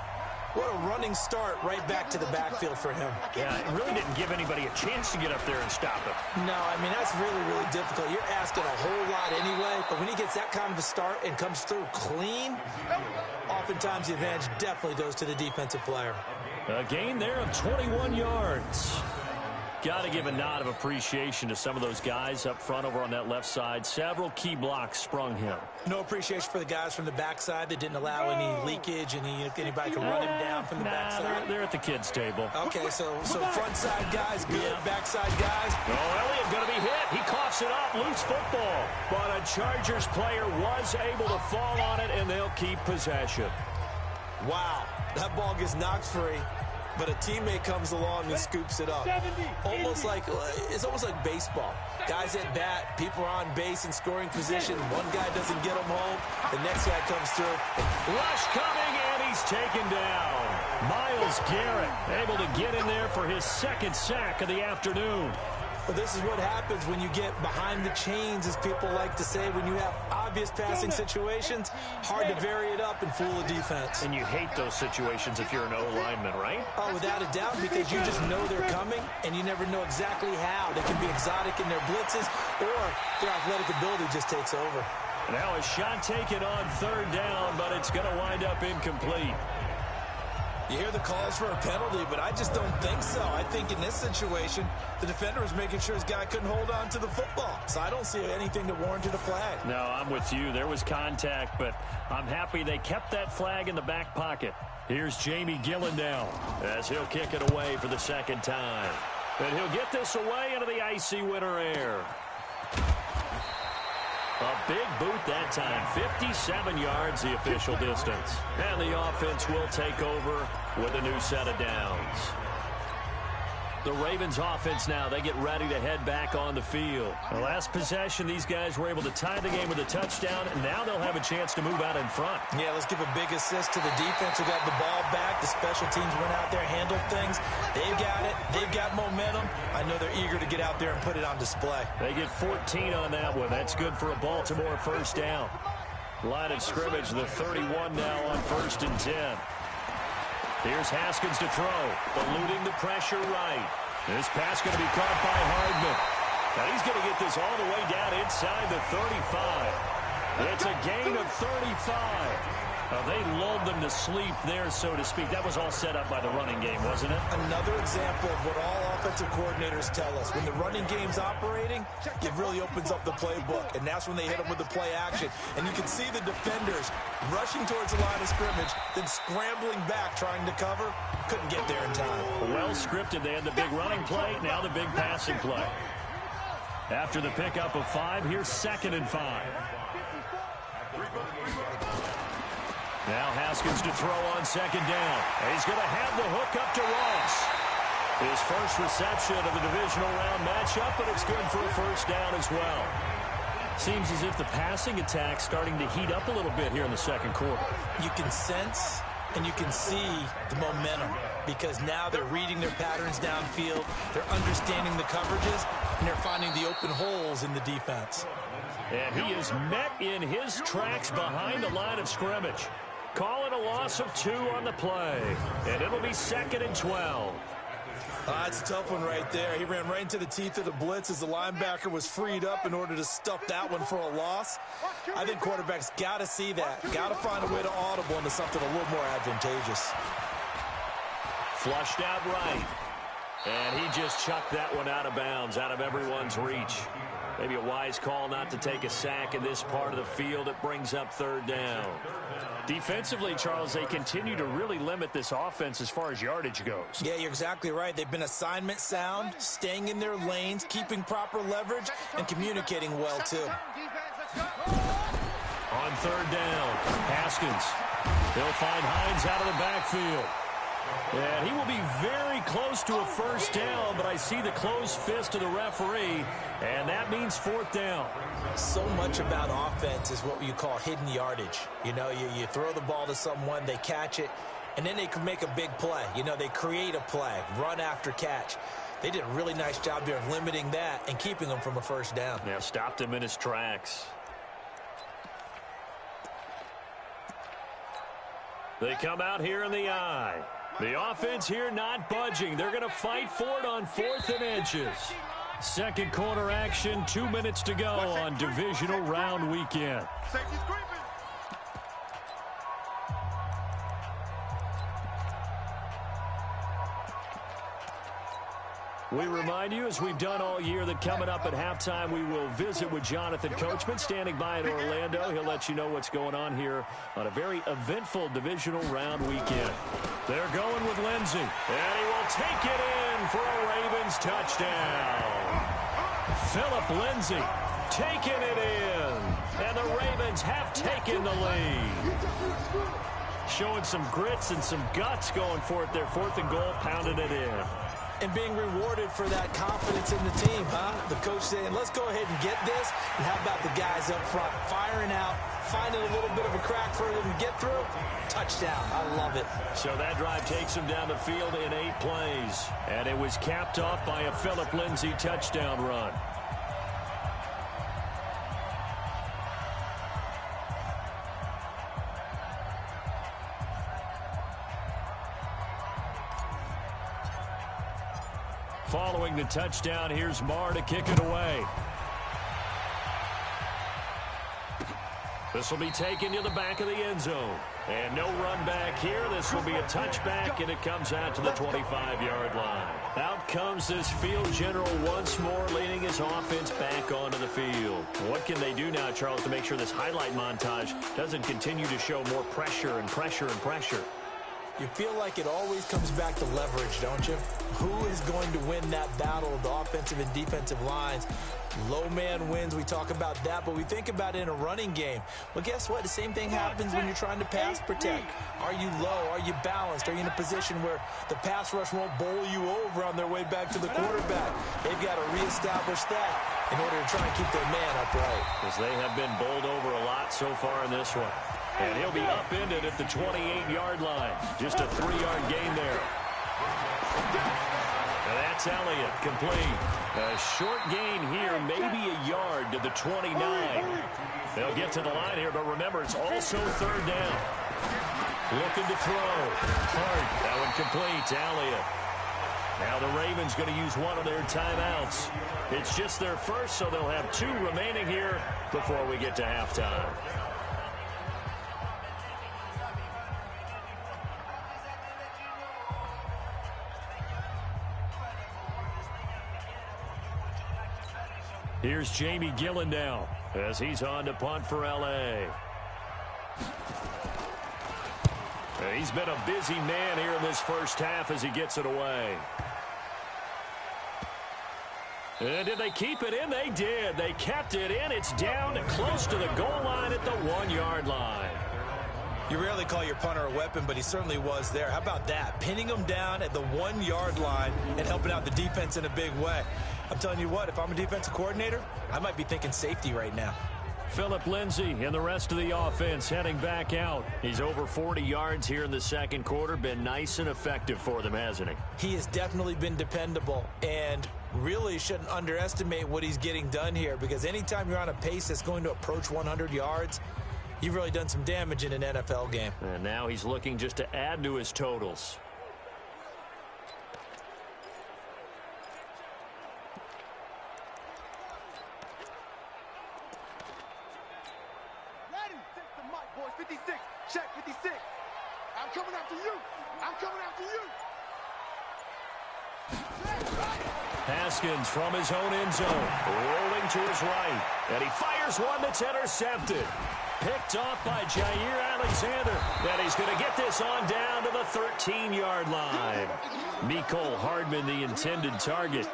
What a running start right back to the backfield for him. Yeah, it really didn't give anybody a chance to get up there and stop him. No, I mean, that's really, really difficult. You're asking a whole lot anyway, but when he gets that kind of a start and comes through clean, oftentimes the advantage definitely goes to the defensive player. A gain there of 21 yards. Got to give a nod of appreciation to some of those guys up front over on that left side. Several key blocks sprung him. No appreciation for the guys from the backside that didn't allow any leakage, anybody can run him down from the backside. They're at the kids' table. Okay, so front side guys, good. Backside guys. Oh, Elliott going to be hit. He coughs it up. Loose football. But a Chargers player was able to fall on it, and they'll keep possession. Wow, that ball gets knocked free, but a teammate comes along and scoops it up. It's almost like baseball. Guys at bat, people are on base in scoring position. One guy doesn't get them home. The next guy comes through. Rush coming, and he's taken down. Myles Garrett able to get in there for his 2nd sack of the afternoon. But this is what happens when you get behind the chains, as people like to say. When you have obvious passing situations, hard to vary it up and fool a defense. And you hate those situations if you're an O-lineman, right? Oh, without a doubt, because you just know they're coming, and you never know exactly how. They can be exotic in their blitzes, or their athletic ability just takes over. Now a shot taken on 3rd down, but it's going to wind up incomplete. You hear the calls for a penalty, but I just don't think so. I think in this situation, the defender was making sure his guy couldn't hold on to the football. So I don't see anything that warranted a flag. No, I'm with you. There was contact, but I'm happy they kept that flag in the back pocket. Here's Jamie Gillen now as he'll kick it away for the 2nd time. And he'll get this away into the icy winter air. A big boot that time. 57 yards the official distance. And the offense will take over with a new set of downs. The Ravens offense now, they get ready to head back on the field. The last possession, these guys were able to tie the game with a touchdown, and now they'll have a chance to move out in front. Yeah, let's give a big assist to the defense who got the ball back. The special teams went out there, handled things. They've got it. They've got momentum. I know they're eager to get out there and put it on display. They get 14 on that one. That's good for a Baltimore first down. Line of scrimmage, the 31 now on 1st and 10. Here's Haskins to throw, eluding the pressure right. This pass going to be caught by Hardman. Now he's going to get this all the way down inside the 35. It's a gain of 35. They lulled them to sleep there, so to speak. That was all set up by the running game, wasn't it? Another example of what all offensive coordinators tell us. When the running game's operating, it really opens up the playbook, and that's when they hit them with the play action. And you can see the defenders rushing towards the line of scrimmage, then scrambling back, trying to cover. Couldn't get there in time. Well scripted. They had the big running play, now the big passing play. After the pickup of 5, here's 2nd and 5. Now Haskins to throw on 2nd down. He's going to have the hook up to Ross. His first reception of the divisional round matchup, but it's good for a first down as well. Seems as if the passing attack's starting to heat up a little bit here in the second quarter. You can sense and you can see the momentum because now they're reading their patterns downfield, they're understanding the coverages, and they're finding the open holes in the defense. And he is met in his tracks behind the line of scrimmage. Calling a loss of 2 on the play. And it'll be 2nd and 12. That's a tough one right there. He ran right into the teeth of the blitz as the linebacker was freed up in order to stuff that one for a loss. I think quarterbacks got to see that. Got to find a way to audible into something a little more advantageous. Flushed out right. And he just chucked that one out of bounds, out of everyone's reach. Maybe a wise call not to take a sack in this part of the field. It brings up 3rd down. Defensively, Charles, they continue to really limit this offense as far as yardage goes. Yeah, you're exactly right. They've been assignment sound, staying in their lanes, keeping proper leverage, and communicating well, too. On 3rd down, Haskins. They'll find Hines out of the backfield. And he will be very close to a first down, but I see the closed fist of the referee, and that means 4th down. So much about offense is what you call hidden yardage. You know, you throw the ball to someone, they catch it, and then they can make a big play. You know, they create a play, run after catch. They did a really nice job there of limiting that and keeping them from a first down. Yeah, stopped him in his tracks. They come out here in the eye. The offense here not budging. They're going to fight for it on 4th and inches. Second quarter action, 2 minutes to go on divisional round weekend. We remind you, as we've done all year, that coming up at halftime, we will visit with Jonathan Coachman, standing by in Orlando. He'll let you know what's going on here on a very eventful divisional round weekend. They're going with Lindsey, and he will take it in for a Ravens touchdown. Philip Lindsey taking it in, and the Ravens have taken the lead. Showing some grits and some guts going for it there. 4th and goal, pounding it in. And being rewarded for that confidence in the team, huh? The coach saying, let's go ahead and get this. And how about the guys up front firing out, finding a little bit of a crack for them to get through? Touchdown. I love it. So that drive takes him down the field in 8 plays. And it was capped off by a Philip Lindsey touchdown run. Following the touchdown, here's Marr to kick it away. This will be taken to the back of the end zone. And no run back here. This will be a touchback, and it comes out to the 25-yard line. Out comes this field general once more, leading his offense back onto the field. What can they do now, Charles, to make sure this highlight montage doesn't continue to show more pressure and pressure and pressure? You feel like it always comes back to leverage, don't you? Who is going to win that battle of the offensive and defensive lines? Low man wins. We talk about that, but we think about it in a running game. Well, guess what? The same thing happens when you're trying to pass protect. Are you low? Are you balanced? Are you in a position where the pass rush won't bowl you over on their way back to the quarterback? They've got to reestablish that in order to try and keep their man upright. As they have been bowled over a lot so far in this one. And he'll be upended at the 28-yard line. Just a 3-yard gain there. And that's Elliott, complete. A short gain here, maybe a yard to the 29. They'll get to the line here, but remember, it's also third down. Looking to throw. Hart, that one complete to Elliott. Now the Ravens going to use one of their timeouts. It's just their first, so they'll have 2 remaining here before we get to halftime. Here's Jamie Gillen now as he's on to punt for L.A. He's been a busy man here in this first half as he gets it away. And did they keep it in? They did. They kept it in. It's down close to the goal line at the 1-yard line. You rarely call your punter a weapon, but he certainly was there. How about that? Pinning him down at the 1-yard line and helping out the defense in a big way. I'm telling you what, if I'm a defensive coordinator, I might be thinking safety right now. Phillip Lindsay and the rest of the offense heading back out. He's over 40 yards here in the second quarter. Been nice and effective for them, hasn't he? He has definitely been dependable and really shouldn't underestimate what he's getting done here, because anytime you're on a pace that's going to approach 100 yards, you've really done some damage in an NFL game. And now he's looking just to add to his totals. Ready? Take the mic, boys. 56. Check 56. I'm coming after you. I'm coming after you. Haskins from his own end zone, rolling to his right, and he fires one that's intercepted. Picked off by Jair Alexander, and he's going to get this on down to the 13-yard line. Mecole Hardman, the intended target.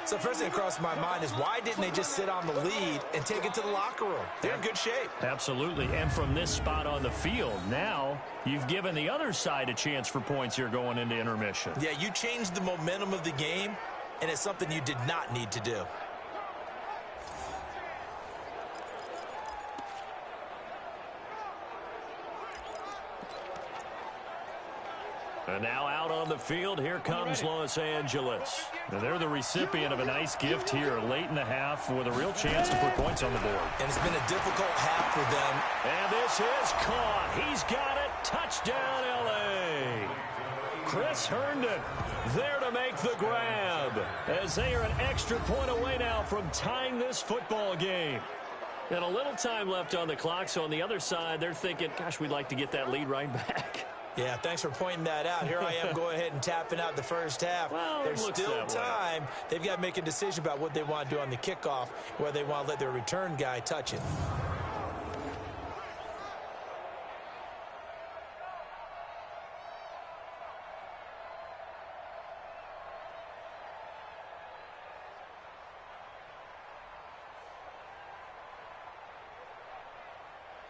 So first thing that crossed my mind is, why didn't they just sit on the lead and take it to the locker room? They're in good shape. Absolutely, and from this spot on the field, now you've given the other side a chance for points here going into intermission. Yeah, you changed the momentum of the game, and it's something you did not need to do. And now out on the field, here comes Los Angeles. And they're the recipient of a nice gift here late in the half with a real chance to put points on the board. And it's been a difficult half for them. And this is caught. He's got it. Touchdown, L.A. Chris Herndon there to make the grab, as they are an extra point away now from tying this football game. And a little time left on the clock, so on the other side, they're thinking, gosh, we'd like to get that lead right back. Yeah, thanks for pointing that out. Here I am going ahead and tapping out the first half. Well, there's still time. They've got to make a decision about what they want to do on the kickoff, whether they want to let their return guy touch it.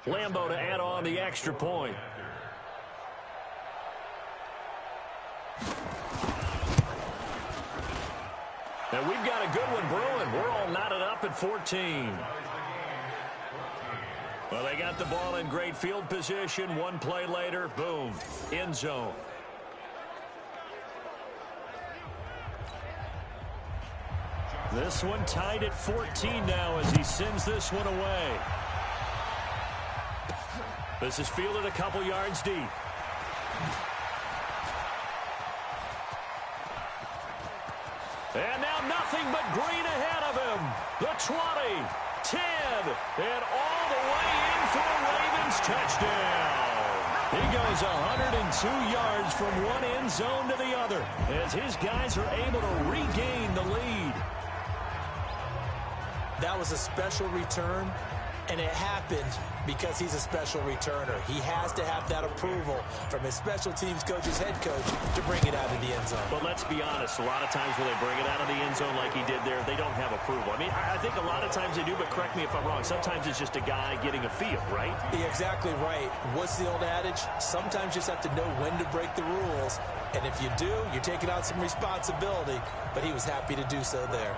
Lambeau to add on the extra point. And we've got a good one brewing. We're all knotted up at 14. Well, they got the ball in great field position. One play later, boom, end zone. This one tied at 14 now as he sends this one away. This is fielded a couple yards deep. And now nothing but green ahead of him. The 20, 10, and all the way in for a Ravens touchdown. He goes 102 yards from one end zone to the other as his guys are able to regain the lead. That was a special return, And it happened because he's a special returner. He has to have that approval from his special teams coach's head coach to bring it out of the end zone. But let's be honest, a lot of times when they bring it out of the end zone like he did there, they don't have approval. I mean, I think a lot of times they do, but correct me if I'm wrong. Sometimes it's just a guy getting a feel, right? You're exactly right. What's the old adage? Sometimes you just have to know when to break the rules. And if you do, you're taking on some responsibility. But he was happy to do so there.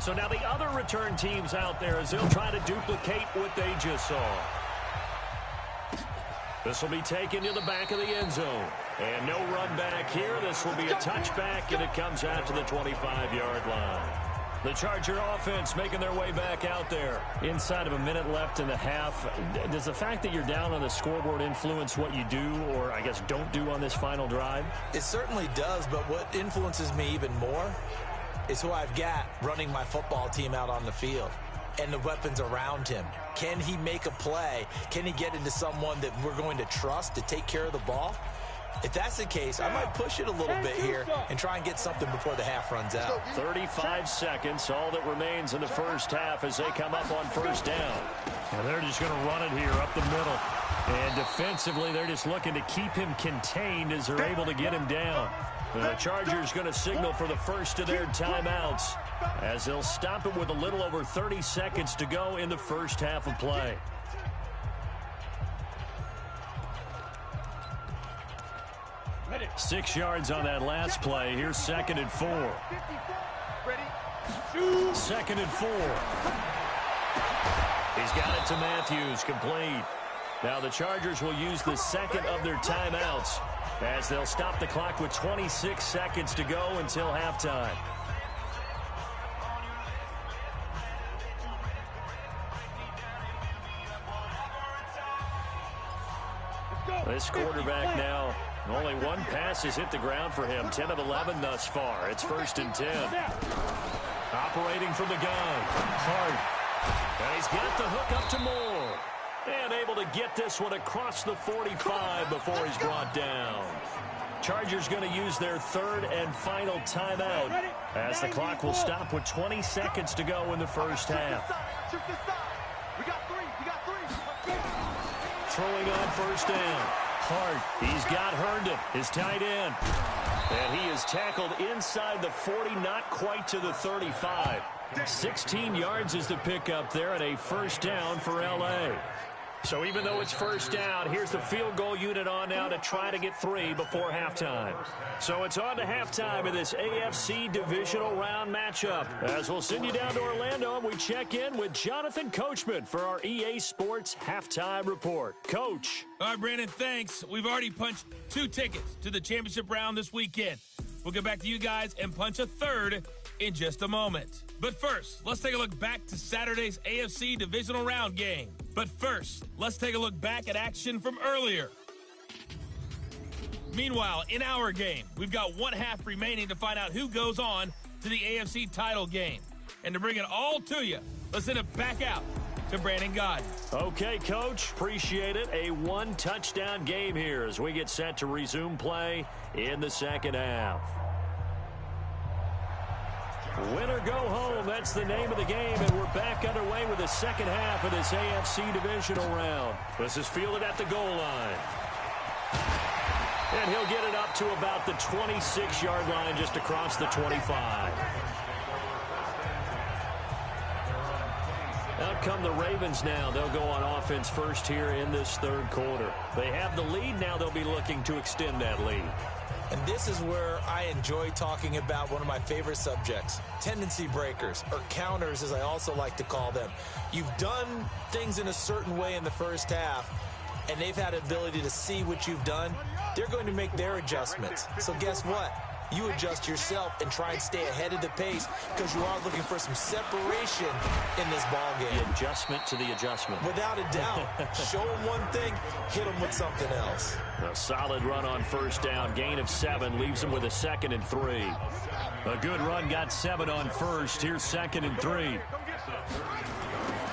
So now the other return teams out there as they'll try to duplicate what they just saw. This will be taken to the back of the end zone. And no run back here. This will be a touchback, and it comes out to the 25-yard line. The Charger offense making their way back out there. Inside of a minute left in the half, does the fact that you're down on the scoreboard influence what you do or, I guess, don't do on this final drive? It certainly does, but what influences me even more is who I've got running my football team out on the field and the weapons around him. Can he make a play? Can he get into someone that we're going to trust to take care of the ball? If that's the case, I might push it a little bit here and try and get something before the half runs out. 35 seconds, all that remains in the first half as they come up on first down. And they're just going to run it here up the middle. And defensively, they're just looking to keep him contained as they're able to get him down. The Chargers going to signal for the first of their timeouts as they'll stop it with a little over 30 seconds to go in the first half of play. Ready. 6 yards on that last play. Here's 2nd and 4. Ready. 2nd and 4. He's got it to Matthews, complete. Now the Chargers will use the second of their timeouts as they'll stop the clock with 26 seconds to go until halftime. This quarterback now, only one pass has hit the ground for him. 10 of 11 thus far. It's 1st and 10. Operating from the gun. Hart. And he's got the hook up to Moore. And able to get this one across the 45 before he's brought down. Chargers going to use their third and final timeout as the clock will stop with 20 seconds to go in the first half. Throwing on first down. Hart, he's got Herndon, his tight end. And he is tackled inside the 40, not quite to the 35. 16 yards is the pickup there and a first down for L.A. So even though it's first down, here's the field goal unit on now to try to get 3 before halftime. So it's on to halftime in this AFC Divisional Round matchup. As we'll send you down to Orlando, and we check in with Jonathan Coachman for our EA Sports Halftime Report. Coach. All right, Brandon, thanks. We've already punched 2 tickets to the championship round this weekend. We'll get back to you guys and punch a third in just a moment. But first, let's take a look back to Saturday's AFC Divisional Round game. But first, let's take a look back at action from earlier. Meanwhile, in our game, we've got 1 half remaining to find out who goes on to the AFC title game. And to bring it all to you, let's send it back out to Brandon Godden. Okay, Coach, appreciate it. A 1-touchdown game here as we get set to resume play in the second half. Win or go home, that's the name of the game, and we're back underway with the second half of this AFC Divisional Round. This is fielded at the goal line. And he'll get it up to about the 26-yard line, just across the 25. Out come the Ravens now. They'll go on offense first here in this third quarter. They have the lead. Now they'll be looking to extend that lead. And this is where I enjoy talking about one of my favorite subjects, tendency breakers, or counters as I also like to call them. You've done things in a certain way in the first half, and they've had the ability to see what you've done. They're going to make their adjustments. So guess what? You adjust yourself and try and stay ahead of the pace because you are looking for some separation in this ball game. The adjustment to the adjustment. Without a doubt. Show them one thing, hit them with something else. A solid run on first down. Gain of 7 leaves them with a 2nd and 3. A good run got 7 on first. Here's 2nd and 3.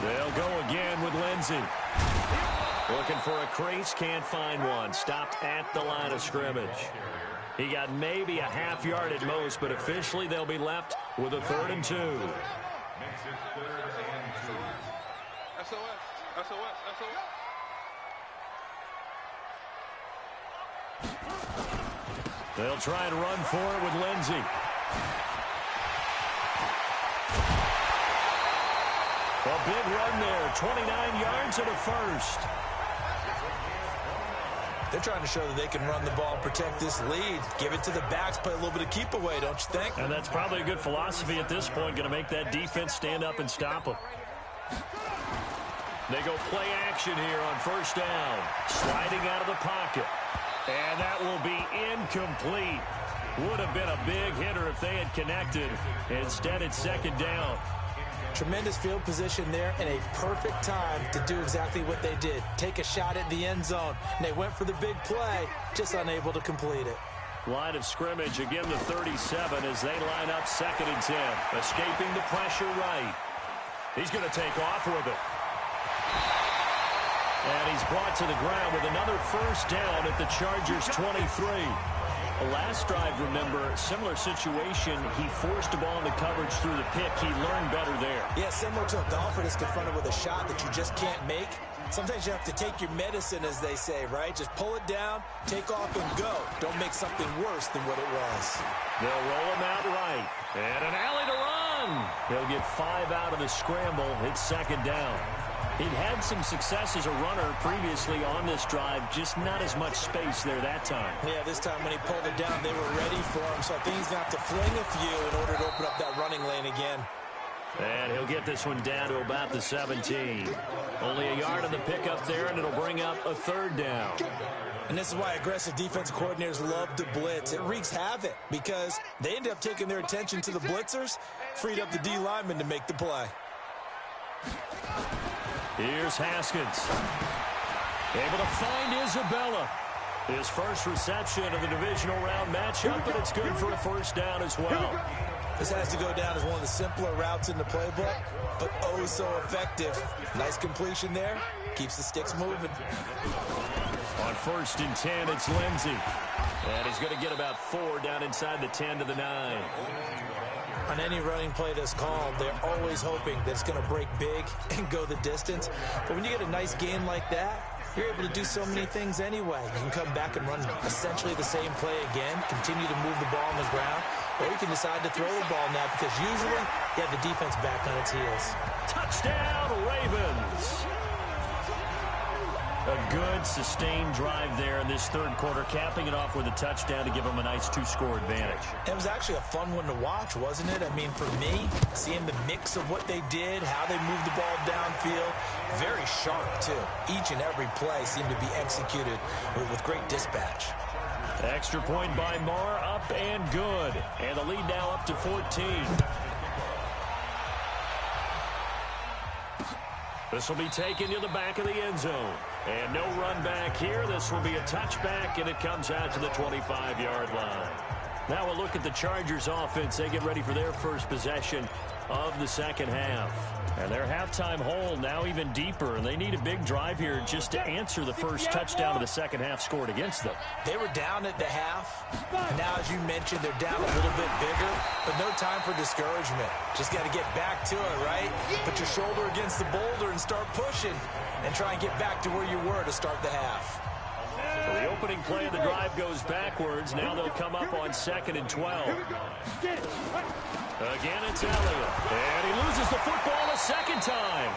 They'll go again with Lindsey. Looking for a crease, can't find one. Stopped at the line of scrimmage. He got maybe a half yard at most, but officially they'll be left with a 3rd and 2. SOS, SOS. They'll try and run for it with Lindsey. A big run there, 29 yards and a first. They're trying to show that they can run the ball and protect this lead. Give it to the backs, play a little bit of keep away, don't you think? And that's probably a good philosophy at this point, going to make that defense stand up and stop them. They go play action here on first down. Sliding out of the pocket. And that will be incomplete. Would have been a big hitter if they had connected. Instead, it's second down. Tremendous field position there and a perfect time to do exactly what they did. Take a shot at the end zone. And they went for the big play, just unable to complete it. Line of scrimmage, again the 37 as they line up 2nd and 10. Escaping the pressure right. He's going to take off with it. And he's brought to the ground with another first down at the Chargers' 23. Last drive, remember, similar situation. He forced a ball into coverage through the pick. He learned better there. Yeah, similar to a golfer that's confronted with a shot that you just can't make. Sometimes you have to take your medicine, as they say, right? Just pull it down, take off, and go. Don't make something worse than what it was. They'll roll him out right. And an alley to run. He'll get 5 out of the scramble. It's second down. He'd had some success as a runner previously on this drive, just not as much space there that time. Yeah, this time when he pulled it down, they were ready for him, so I think he's going to have to fling a few in order to open up that running lane again. And he'll get this one down to about the 17. Only a yard on the pickup there, and it'll bring up a third down. And this is why aggressive defensive coordinators love to blitz. It wreaks havoc because they end up taking their attention to the blitzers, freed up the D lineman to make the play. Here's Haskins. Able to find Isabella. His first reception of the divisional round matchup, and it's good for a first down as well. This has to go down as one of the simpler routes in the playbook, but oh so effective. Nice completion there. Keeps the sticks moving. On 1st and 10, it's Lindsey. And he's going to get about 4 down inside the 10 to the 9. On any running play that's called, they're always hoping that it's going to break big and go the distance. But when you get a nice game like that, you're able to do so many things anyway. You can come back and run essentially the same play again, continue to move the ball on the ground, or you can decide to throw the ball now because usually you have the defense back on its heels. Touchdown, Ravens! A good, sustained drive there in this third quarter, capping it off with a touchdown to give them a nice 2-score advantage. It was actually a fun one to watch, wasn't it? I mean, for me, seeing the mix of what they did, how they moved the ball downfield, very sharp, too. Each and every play seemed to be executed with great dispatch. Extra point by Moore, up and good. And the lead now up to 14. This will be taken to the back of the end zone. And no run back here. This will be a touchback, and it comes out to the 25-yard line. Now we'll look at the Chargers offense. They get ready for their first possession of the second half. And their halftime hole now even deeper, and they need a big drive here just to answer the first touchdown of the second half scored against them. They were down at the half. Now, as you mentioned, they're down a little bit bigger, but no time for discouragement. Just got to get back to it, right? Put your shoulder against the boulder and start pushing and try and get back to where you were to start the half. So the opening play of the drive goes backwards. Now they'll come up on 2nd and 12. Again, it's Elliott. And he loses the football a second time.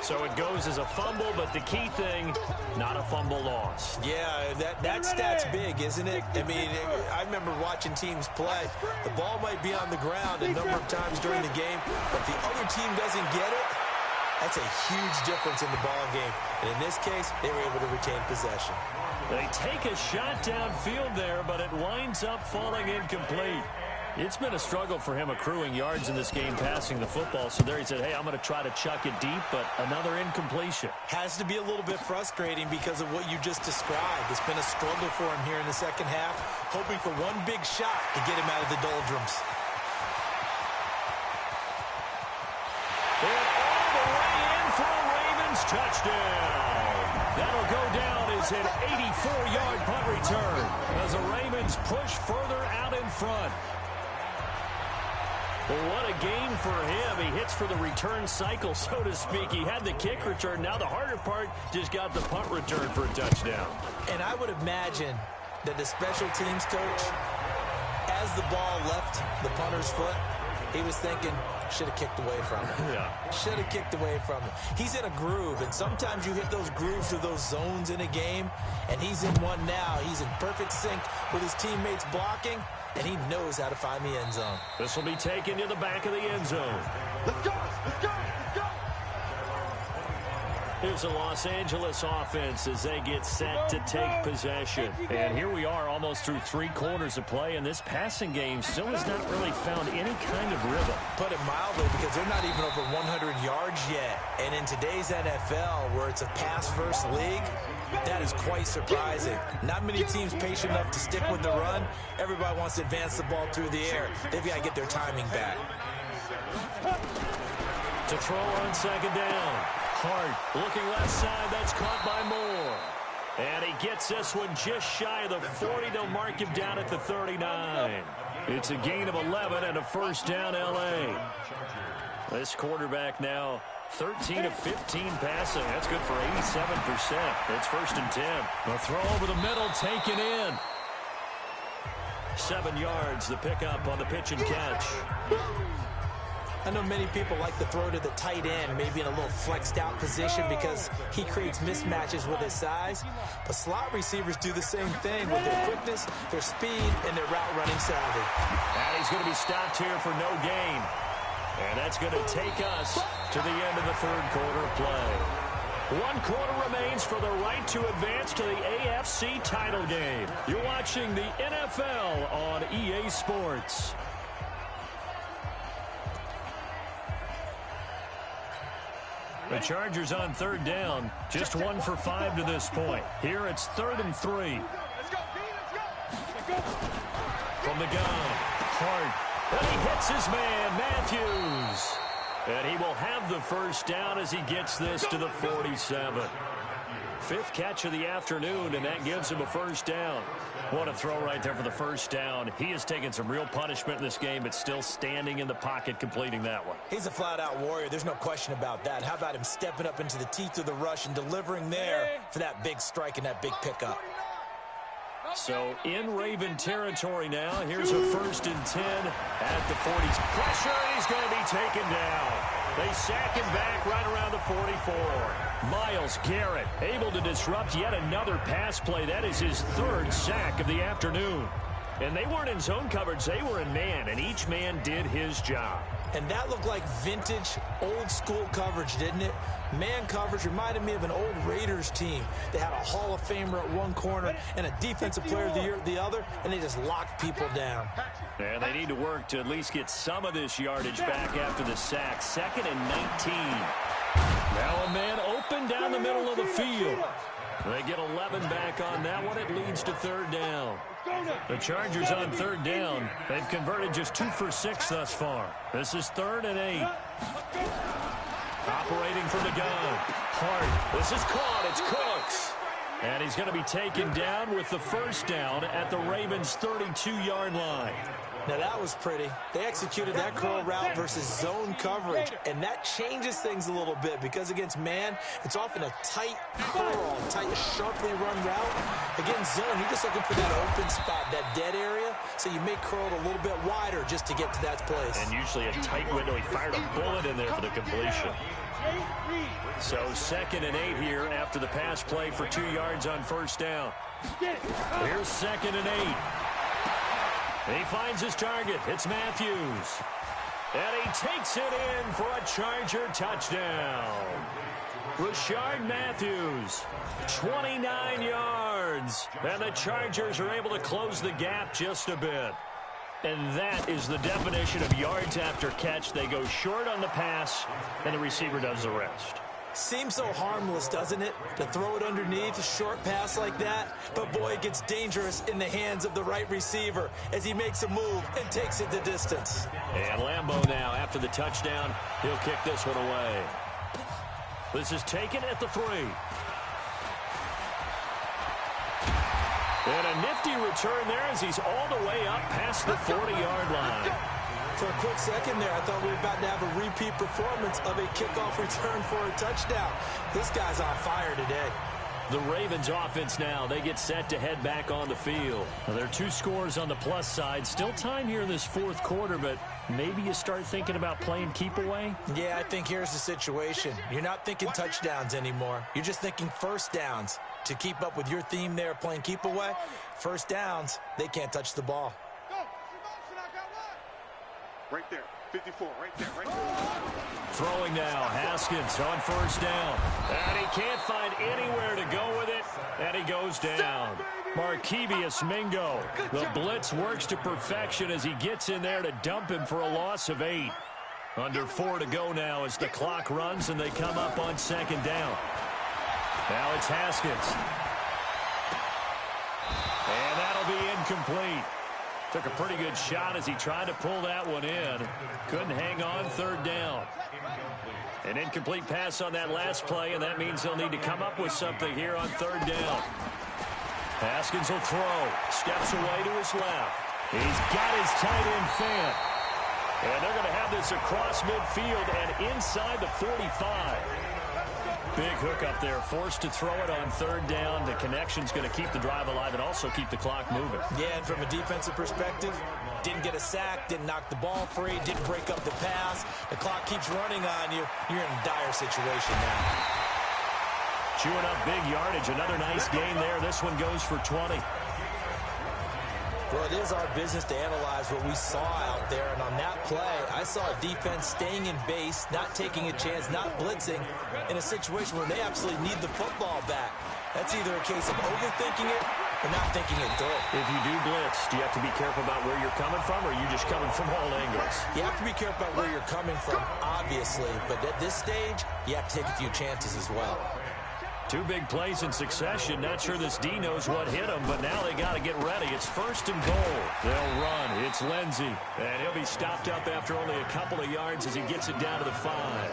So it goes as a fumble, but the key thing, not a fumble loss. Yeah, that stat's big, isn't it? I mean, I remember watching teams play. The ball might be on the ground a number of times during the game, but if the other team doesn't get it, that's a huge difference in the ball game. And in this case, they were able to retain possession. They take a shot downfield there, but it winds up falling incomplete. It's been a struggle for him accruing yards in this game passing the football. So there he said, hey, I'm going to try to chuck it deep, but another incompletion. Has to be a little bit frustrating because of what you just described. It's been a struggle for him here in the second half, hoping for one big shot to get him out of the doldrums. And all the way in for a Ravens touchdown. That'll go down as an 84-yard punt return as the Ravens push further out in front. Well, what a game for him. He hits for the return cycle, so to speak. He had the kick return. Now the harder part, just got the punt return for a touchdown. And I would imagine that the special teams coach, as the ball left the punter's foot, he was thinking, should have kicked away from it. Yeah. Should have kicked away from it. He's in a groove, and sometimes you hit those grooves or those zones in a game, and he's in one now. He's in perfect sync with his teammates blocking, and he knows how to find the end zone. This will be taken to the back of the end zone. Let's go! Let's go! Let's go! Here's the Los Angeles offense as they get set to take possession. And here we are almost through 3 quarters of play, and this passing game still has not really found any kind of rhythm. Put it mildly, because they're not even over 100 yards yet. And in today's NFL, where it's a pass-first league, that is quite surprising. Not many teams patient enough to stick with the run. Everybody wants to advance the ball through the air. They've got to get their timing back. To throw on second down. Hart looking left side. That's caught by Moore. And he gets this one just shy of the 40. They'll mark him down at the 39. It's a gain of 11 and a first down L.A. This quarterback now 13 of 15 passing. That's good for 87%. It's first and 10. A throw over the middle taken in. 7 yards, the pickup on the pitch and catch. I know many people like to throw to the tight end, maybe in a little flexed out position because he creates mismatches with his size. But slot receivers do the same thing with their quickness, their speed, and their route running savvy. And he's going to be stopped here for no gain. And that's going to take us to the end of the third quarter of play. 1 quarter remains for the right to advance to the AFC title game. You're watching the NFL on EA Sports. The Chargers on third down, just 1 for 5 to this point. Here it's 3rd and 3. From the gun, Hart, and he hits his man, Matthews. And he will have the first down as he gets this to the 47. 5th catch of the afternoon, and that gives him a first down. What a throw right there for the first down. He has taken some real punishment in this game, but still standing in the pocket, completing that one. He's a flat-out warrior. There's no question about that. How about him stepping up into the teeth of the rush and delivering there for that big strike and that big pickup? So in Raven territory now. Here's a 1st and 10 at the 40s. Pressure, and he's going to be taken down. They sack him back right around the 44. Myles Garrett able to disrupt yet another pass play. That is his 3rd sack of the afternoon. And they weren't in zone coverage. They were in man, and each man did his job. And that looked like vintage, old-school coverage, didn't it? Man coverage reminded me of an old Raiders team. They had a Hall of Famer at one corner and a Defensive Player of the Year at the other, and they just locked people down. And they need to work to at least get some of this yardage back after the sack. 2nd and 19. Now a man open down the middle of the field. They get 11 back on that one. It leads to 3rd down. The Chargers on 3rd down. They've converted just 2 for 6 thus far. This is 3rd and 8. Operating from the gun. Hart. This is caught. It's Cooks. And he's going to be taken down with the first down at the Ravens' 32-yard line. Now that was pretty. They executed that curl route versus zone coverage, and that changes things a little bit because against man, it's often a tight curl, tight, sharply run route. Against zone, you're just looking for that open spot, that dead area, so you may curl it a little bit wider just to get to that place. And usually a tight window. He fired a bullet in there for the completion. So 2nd and 8 here after the pass play for 2 yards on first down. Here's 2nd and 8. He finds his target. It's Matthews. And he takes it in for a Charger touchdown. Rashard Matthews, 29 yards. And the Chargers are able to close the gap just a bit. And that is the definition of yards after catch. They go short on the pass, and the receiver does the rest. Seems so harmless, doesn't it, to throw it underneath a short pass like that? But, boy, it gets dangerous in the hands of the right receiver as he makes a move and takes it the distance. And Lambeau now, after the touchdown, he'll kick this one away. This is taken at the 3. And a nifty return there as he's all the way up past the 40-yard line. For a quick second there, I thought we were about to have a repeat performance of a kickoff return for a touchdown. This guy's on fire today. The Ravens offense now, they get set to head back on the field. Now, there are 2 scores on the plus side. Still time here in this fourth quarter, but maybe you start thinking about playing keep away? Yeah, I think here's the situation. You're not thinking touchdowns anymore. You're just thinking first downs. To keep up with your theme there, playing keep away, first downs, they can't touch the ball. Right there, 54, right there. Throwing now, Haskins on first down. And he can't find anywhere to go with it, and he goes down. Markevius Mingo. The blitz works to perfection as he gets in there to dump him for a loss of 8. Under 4 to go now as the clock runs and they come up on second down. Now it's Haskins. And that'll be incomplete. Took a pretty good shot as he tried to pull that one in. Couldn't hang on third down. An incomplete pass on that last play, and that means they'll need to come up with something here on third down. Haskins will throw. Steps away to his left. He's got his tight end fan. And they're going to have this across midfield and inside the 45. Big hook up there, forced to throw it on third down. The connection's going to keep the drive alive and also keep the clock moving. Yeah, and from a defensive perspective, didn't get a sack, didn't knock the ball free, didn't break up the pass. The clock keeps running on you. You're in a dire situation now. Chewing up big yardage. Another nice gain there. This one goes for 20. Well, it is our business to analyze what we saw out there, and on that play, I saw a defense staying in base, not taking a chance, not blitzing, in a situation where they absolutely need the football back. That's either a case of overthinking it or not thinking it through. If you do blitz, do you have to be careful about where you're coming from, or are you just coming from all angles? You have to be careful about where you're coming from, obviously, but at this stage, you have to take a few chances as well. 2 big plays in succession. Not sure this D knows what hit him, but now they got to get ready. It's first and goal. They'll run. It's Lindsey, and he'll be stopped up after only a couple of yards as he gets it down to the 5.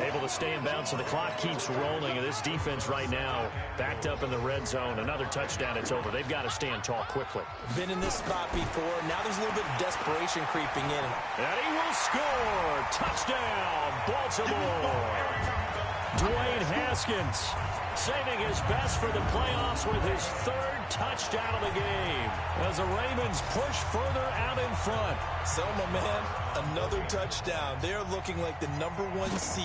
Able to stay in bounds, so the clock keeps rolling, and this defense right now backed up in the red zone. Another touchdown, it's over. They've got to stand tall quickly. Been in this spot before. Now there's a little bit of desperation creeping in. And he will score. Touchdown, Baltimore. Dwayne Haskins saving his best for the playoffs with his 3rd touchdown of the game as the Ravens push further out in front. So, my man, another touchdown. They're looking like the #1 seed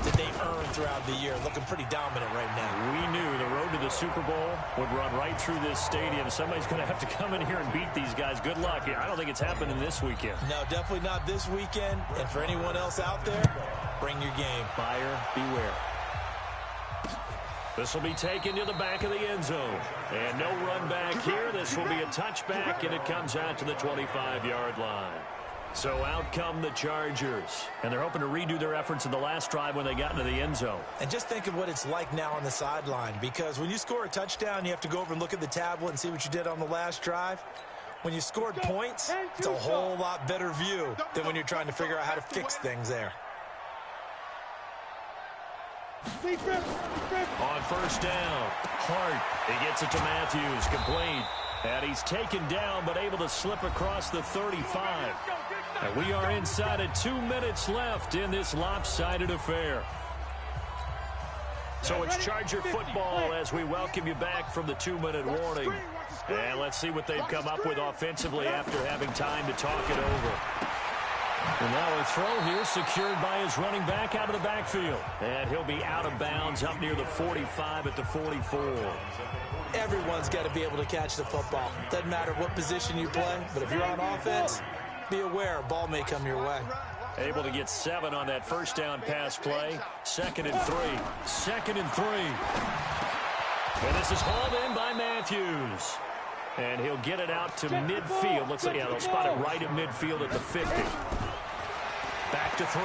that they earned throughout the year. Looking pretty dominant right now. We knew the road to the Super Bowl would run right through this stadium. Somebody's going to have to come in here and beat these guys. Good luck. I don't think it's happening this weekend. No, definitely not this weekend. And for anyone else out there, bring your game. Buyer beware. This will be taken to the back of the end zone. And no run back here. This will be a touchback, and it comes out to the 25-yard line. So out come the Chargers. And they're hoping to redo their efforts in the last drive when they got into the end zone. And just think of what it's like now on the sideline. Because when you score a touchdown, you have to go over and look at the tablet and see what you did on the last drive. When you scored points, it's a whole lot better view than when you're trying to figure out how to fix things there. On first down, Hart. He gets it to Matthews, complete. And he's taken down, but able to slip across the 35. And we are inside of 2 minutes left in this lopsided affair. So it's Charger football as we welcome you back from the 2-minute warning. And let's see what they've come up with offensively after having time to talk it over. And now a throw here secured by his running back out of the backfield. And he'll be out of bounds up near the 45 at the 44. Everyone's got to be able to catch the football. Doesn't matter what position you play, but if you're on offense, be aware a ball may come your way. Able to get 7 on that first down pass play. 2nd and 3. 2nd and 3. And this is hauled in by Matthews. And he'll get it out to midfield. Looks like, yeah, they'll spot it right at midfield at the 50. Back to throw.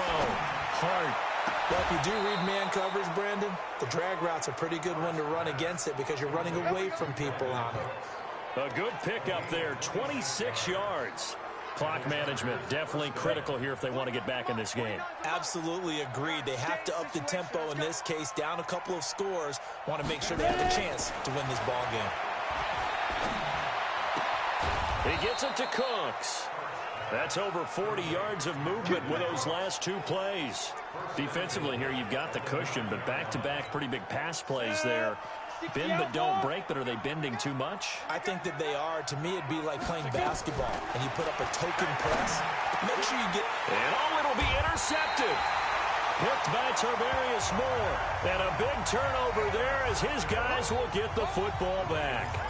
Hart. Well, if you do read man coverage, Brandon, the drag route's a pretty good one to run against it because you're running away from people on it. A good pickup there, 26 yards. Clock management, definitely critical here if they want to get back in this game. Absolutely agreed. They have to up the tempo in this case, down a couple of scores, want to make sure they have a chance to win this ball game. He gets it to Cooks. That's over 40 yards of movement with those last two plays. Defensively here, you've got the cushion, but back-to-back pretty big pass plays there. Bend but don't break, but are they bending too much? I think that they are. To me, it'd be like playing basketball, and you put up a token press. Make sure you get... And it'll be intercepted. Picked by Tarvarius Moore. And a big turnover there as his guys will get the football back.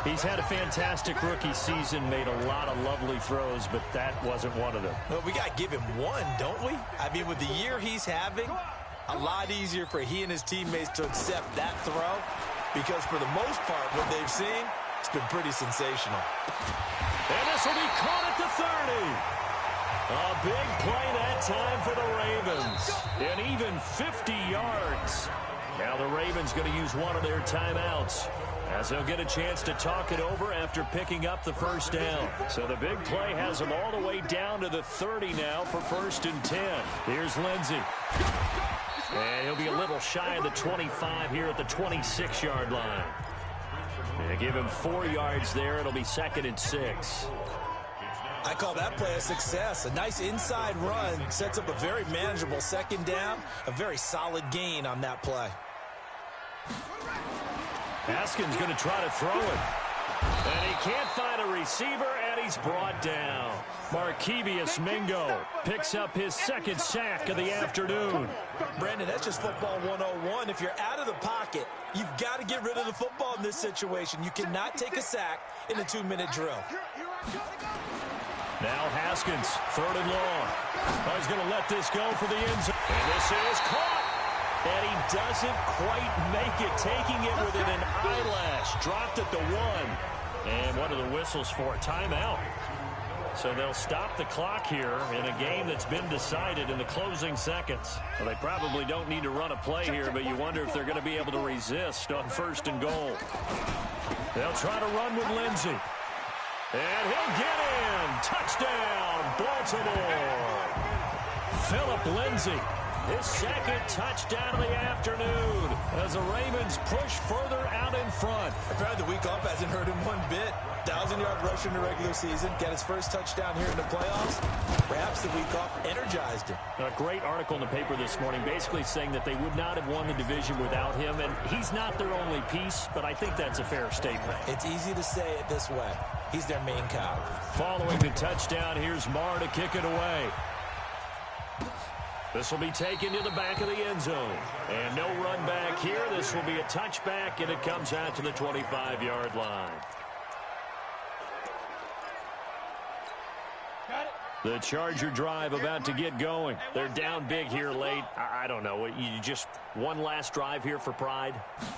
He's had a fantastic rookie season, made a lot of lovely throws, but that wasn't one of them. Well, we got to give him one, don't we? I mean, with the year he's having, a lot easier for he and his teammates to accept that throw because for the most part, what they've seen, it's been pretty sensational. And this will be caught at the 30. A big play that time for the Ravens. And even 50 yards. Now the Ravens going to use one of their timeouts, as they'll get a chance to talk it over after picking up the first down. So the big play has them all the way down to the 30 now for 1st and 10. Here's Lindsey. And he'll be a little shy of the 25 here at the 26-yard line. And give him 4 yards there. It'll be 2nd and 6. I call that play a success. A nice inside run sets up a very manageable 2nd down. A very solid gain on that play. Haskins going to try to throw it. And he can't find a receiver, and he's brought down. Markevius Mingo picks up his 2nd sack of the afternoon. Brandon, that's just football 101. If you're out of the pocket, you've got to get rid of the football in this situation. You cannot take a sack in a 2-minute drill. Now Haskins, 3rd and long. Oh, he's going to let this go for the end zone. And this is caught. And he doesn't quite make it, taking it within an eyelash. Dropped at the 1. And one of the whistles for a timeout. So they'll stop the clock here in a game that's been decided in the closing seconds. Well, they probably don't need to run a play here, but you wonder if they're going to be able to resist on 1st and goal. They'll try to run with Lindsey. And he'll get in. Touchdown, Baltimore. Philip Lindsey. His 2nd touchdown of the afternoon as the Ravens push further out in front. Apparently the week off hasn't hurt him one bit. 1,000-yard rush in the regular season. Got his first touchdown here in the playoffs. Perhaps the week off energized him. A great article in the paper this morning basically saying that they would not have won the division without him. And he's not their only piece, but I think that's a fair statement. It's easy to say it this way. He's their main cow. Following the touchdown, here's Marr to kick it away. This will be taken to the back of the end zone. And no run back here. This will be a touchback, and it comes out to the 25-yard line. The Charger drive about to get going. They're down big here late. I don't know. You just one last drive here for pride?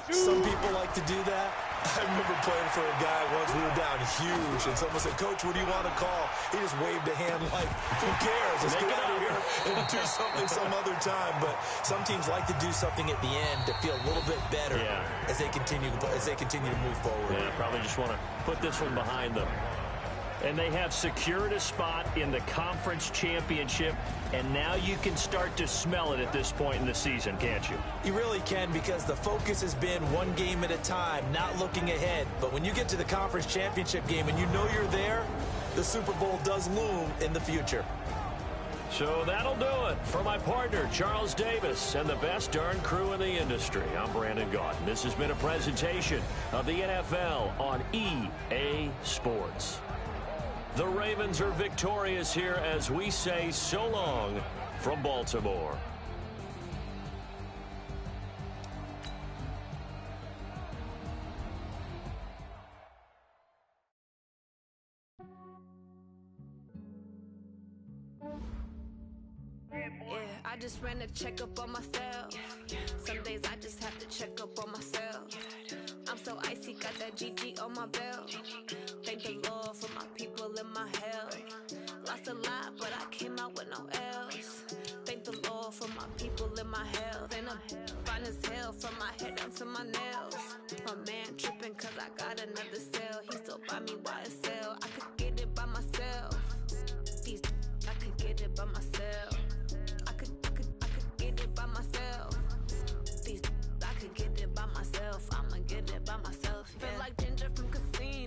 Some people like to do that. I remember playing for a guy once. We were down huge, and someone said, "Coach, what do you want to call?" He just waved a hand like, "Who cares? Let's get out of here and do something some other time." But some teams like to do something at the end to feel a little bit better as they continue to move forward. Yeah, probably just want to put this one behind them. And they have secured a spot in the conference championship, and now you can start to smell it at this point in the season, can't you? You really can, because the focus has been one game at a time, not looking ahead. But when you get to the conference championship game and you know you're there, the Super Bowl does loom in the future. So that'll do it for my partner, Charles Davis, and the best darn crew in the industry. I'm Brandon Gaudin. This has been a presentation of the NFL on EA Sports. The Ravens are victorious here as we say so long from Baltimore. Yeah, I just ran a checkup on myself. Some days I just have to check up on myself. I'm so icy, got that GG on my belt. Thank the Lord for my people and my health. Lost a lot, but I came out with no L's. Thank the Lord for my people and my health. And I'm fine as hell from my head down to my nails. My man tripping cause I got another cell. He still buy me YSL. I could get it by myself. These I could get it by myself. I could get it by myself. These I could get it by myself. I'ma get it by myself. Yeah. Feel like Ginger from Casino.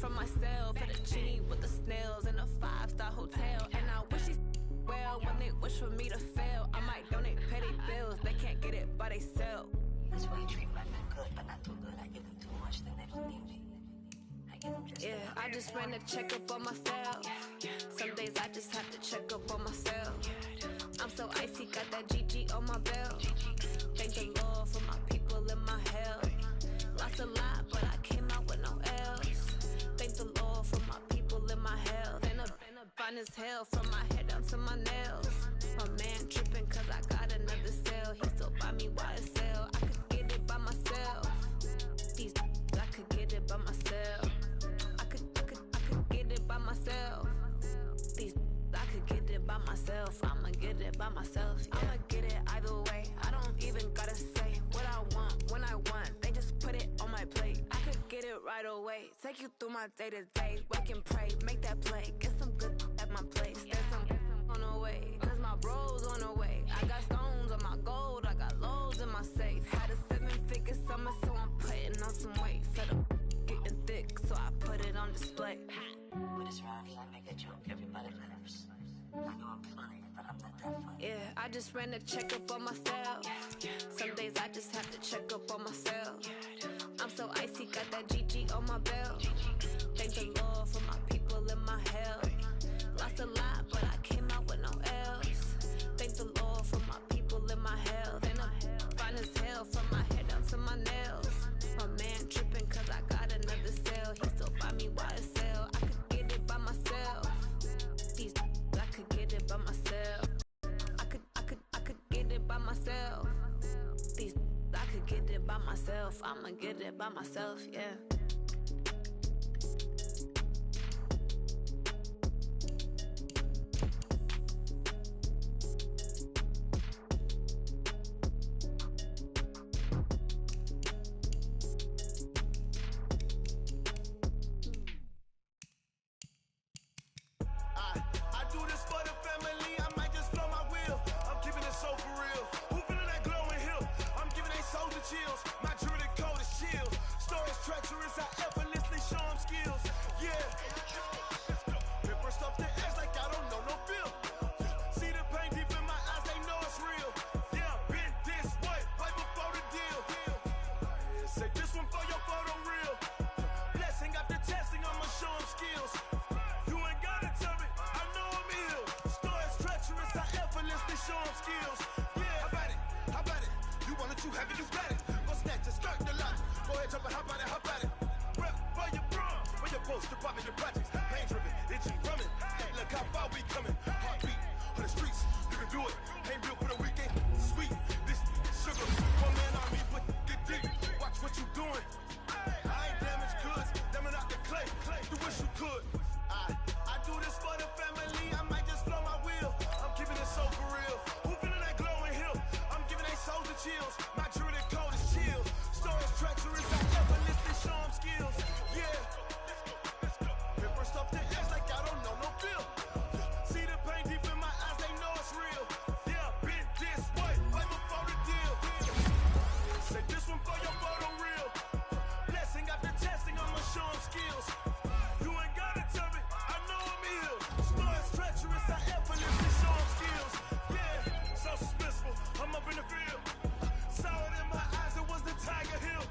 from myself. Fettuccine with the snails in a 5-star hotel. And I wish these well when they wish for me to fail. I might donate petty bills, they can't get it by themselves. That's why you treat my men good, but not too good. I give them too much, then they don't need me. I give them just I just ran a checkup on myself. Some days I just have to check up on myself. I'm so icy, got that GG on my belt. Thank the Lord for my people in my health. Lost a lot, but I came out with no L's. Thank the Lord for my people in my health. And a fine as hell from my head down to my nails. My man tripping cause I got another cell. He still buy me YSL. I could get it by myself. These I could get it by myself. I could get it by myself. These I could get it by myself. I'ma get it by myself. Yeah. I'ma get it either way. I don't even gotta say what I want when I want. They just put it on my plate. I could get it right away. Take you through my day to day. Wake and pray, make that play. Get some good at my place. There's some on the way, cause my bros on the way. I got stones on my gold. I got loads in my safe. Had a 7-figure summer, so I'm putting on some weight. Fed up getting thick, so I put it on display. When it's around here, I make a joke. Everybody laughs. I know I'm funny, but I'm not that funny. I just ran a checkup on myself. Some days I just have to check up on myself. I'm so icy, got that GG on my belt. Thank the Lord for my people in my health. Lost a lot, but I came out with no L's. Thank the Lord for my people in my health. And I'm fine as hell from my head down to my nails. My man tripping cause I got another cell. He still buy me YSL. I could get it by myself. These I could get it by myself. I could get it by myself. These I could get it by myself. I'ma get it by myself, yeah. I do this for the family, I might just blow my wheel. I'm keeping it so for real. Who feeling that glowing hill? I'm giving they souls the chills. My jewelry code is chill. Stories treacherous, I effortlessly show them skills. Yeah. Paper stuff the edge like I don't know no feel. See the pain deep in my eyes, they know it's real. Yeah, been this way, right before the deal. Say this one for your photo real. Blessing after testing, I'ma show them skills. You ain't gotta tell me, I know I'm ill. Stories treacherous, I effortlessly show them skills. Yeah, how about it? How about it? You want it, you have it, you got it. Go snatch it, start the lot. Go ahead, jump it, how about it? How about it? Rep for your bro, for your poster, popping your projects. Pain driven, itching, drumming. Look how far we coming. Heartbeat on the streets, you can do it. Ain't built for the weekend. Sweet, this sugar. One man army, but get deep. Watch what you doing. I ain't damaged goods, damn it out the clay. You wish you could. I do this for the family, I might just blow my wheel. I'm keeping it so for real. Who feeling that glowing hill? I'm giving they souls the chills. My jewelry code is chill. Stories treacherous, I effortlessly show them skills. Yeah. Paper stuff the edge like I don't know no feel. See the pain deep in my eyes, they know it's real. Yeah, been this way, right before the deal. Say this one for your photo real. Blessing after testing, I'ma show them skills. You ain't gotta tell me, I know I'm ill. Stories treacherous, I effortlessly show them skills. Yeah, so suspenseful, I'm up in the field. Saw it in my eyes, it was the Tiger Hill.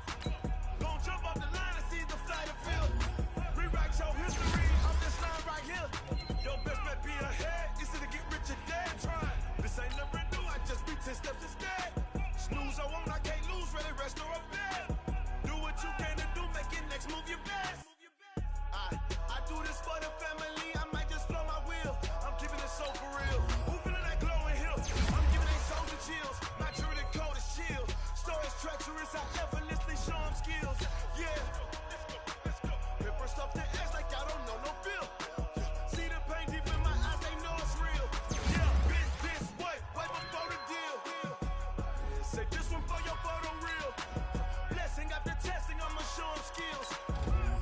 Gon' jump off the line and see the flight of field. Rewrite your history off this line right here. Your best bet be ahead, easy to get rich or dead trying. This ain't never new, I just be 10 steps instead. Snooze I won't, I can't lose, ready, rest or a bed. Do what you can to do, make it next move your best. I do this for the family, I might just blow my wheel. I'm keeping it so for real. Who feeling that glowing hill? I'm giving they souls the chills. My jewelry code is chill. Stories treacherous, I effortlessly show them skills. Yeah. Paper stuff the edge like I don't know no feel. See the pain deep in my eyes, they know it's real. Yeah, been this way, right before the deal. Say this one for your photo real. Blessing after testing, I'ma show them skills.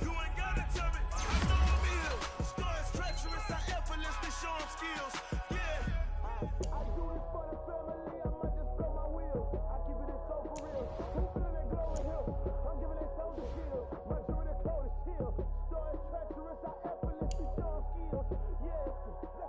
You ain't gotta tell me, I know I'm ill. Stories treacherous, I effortlessly show them skills. Yeah. I do this for the family, I might just blow my wheel. I keep it so for real. Who feeling that glowing Listen,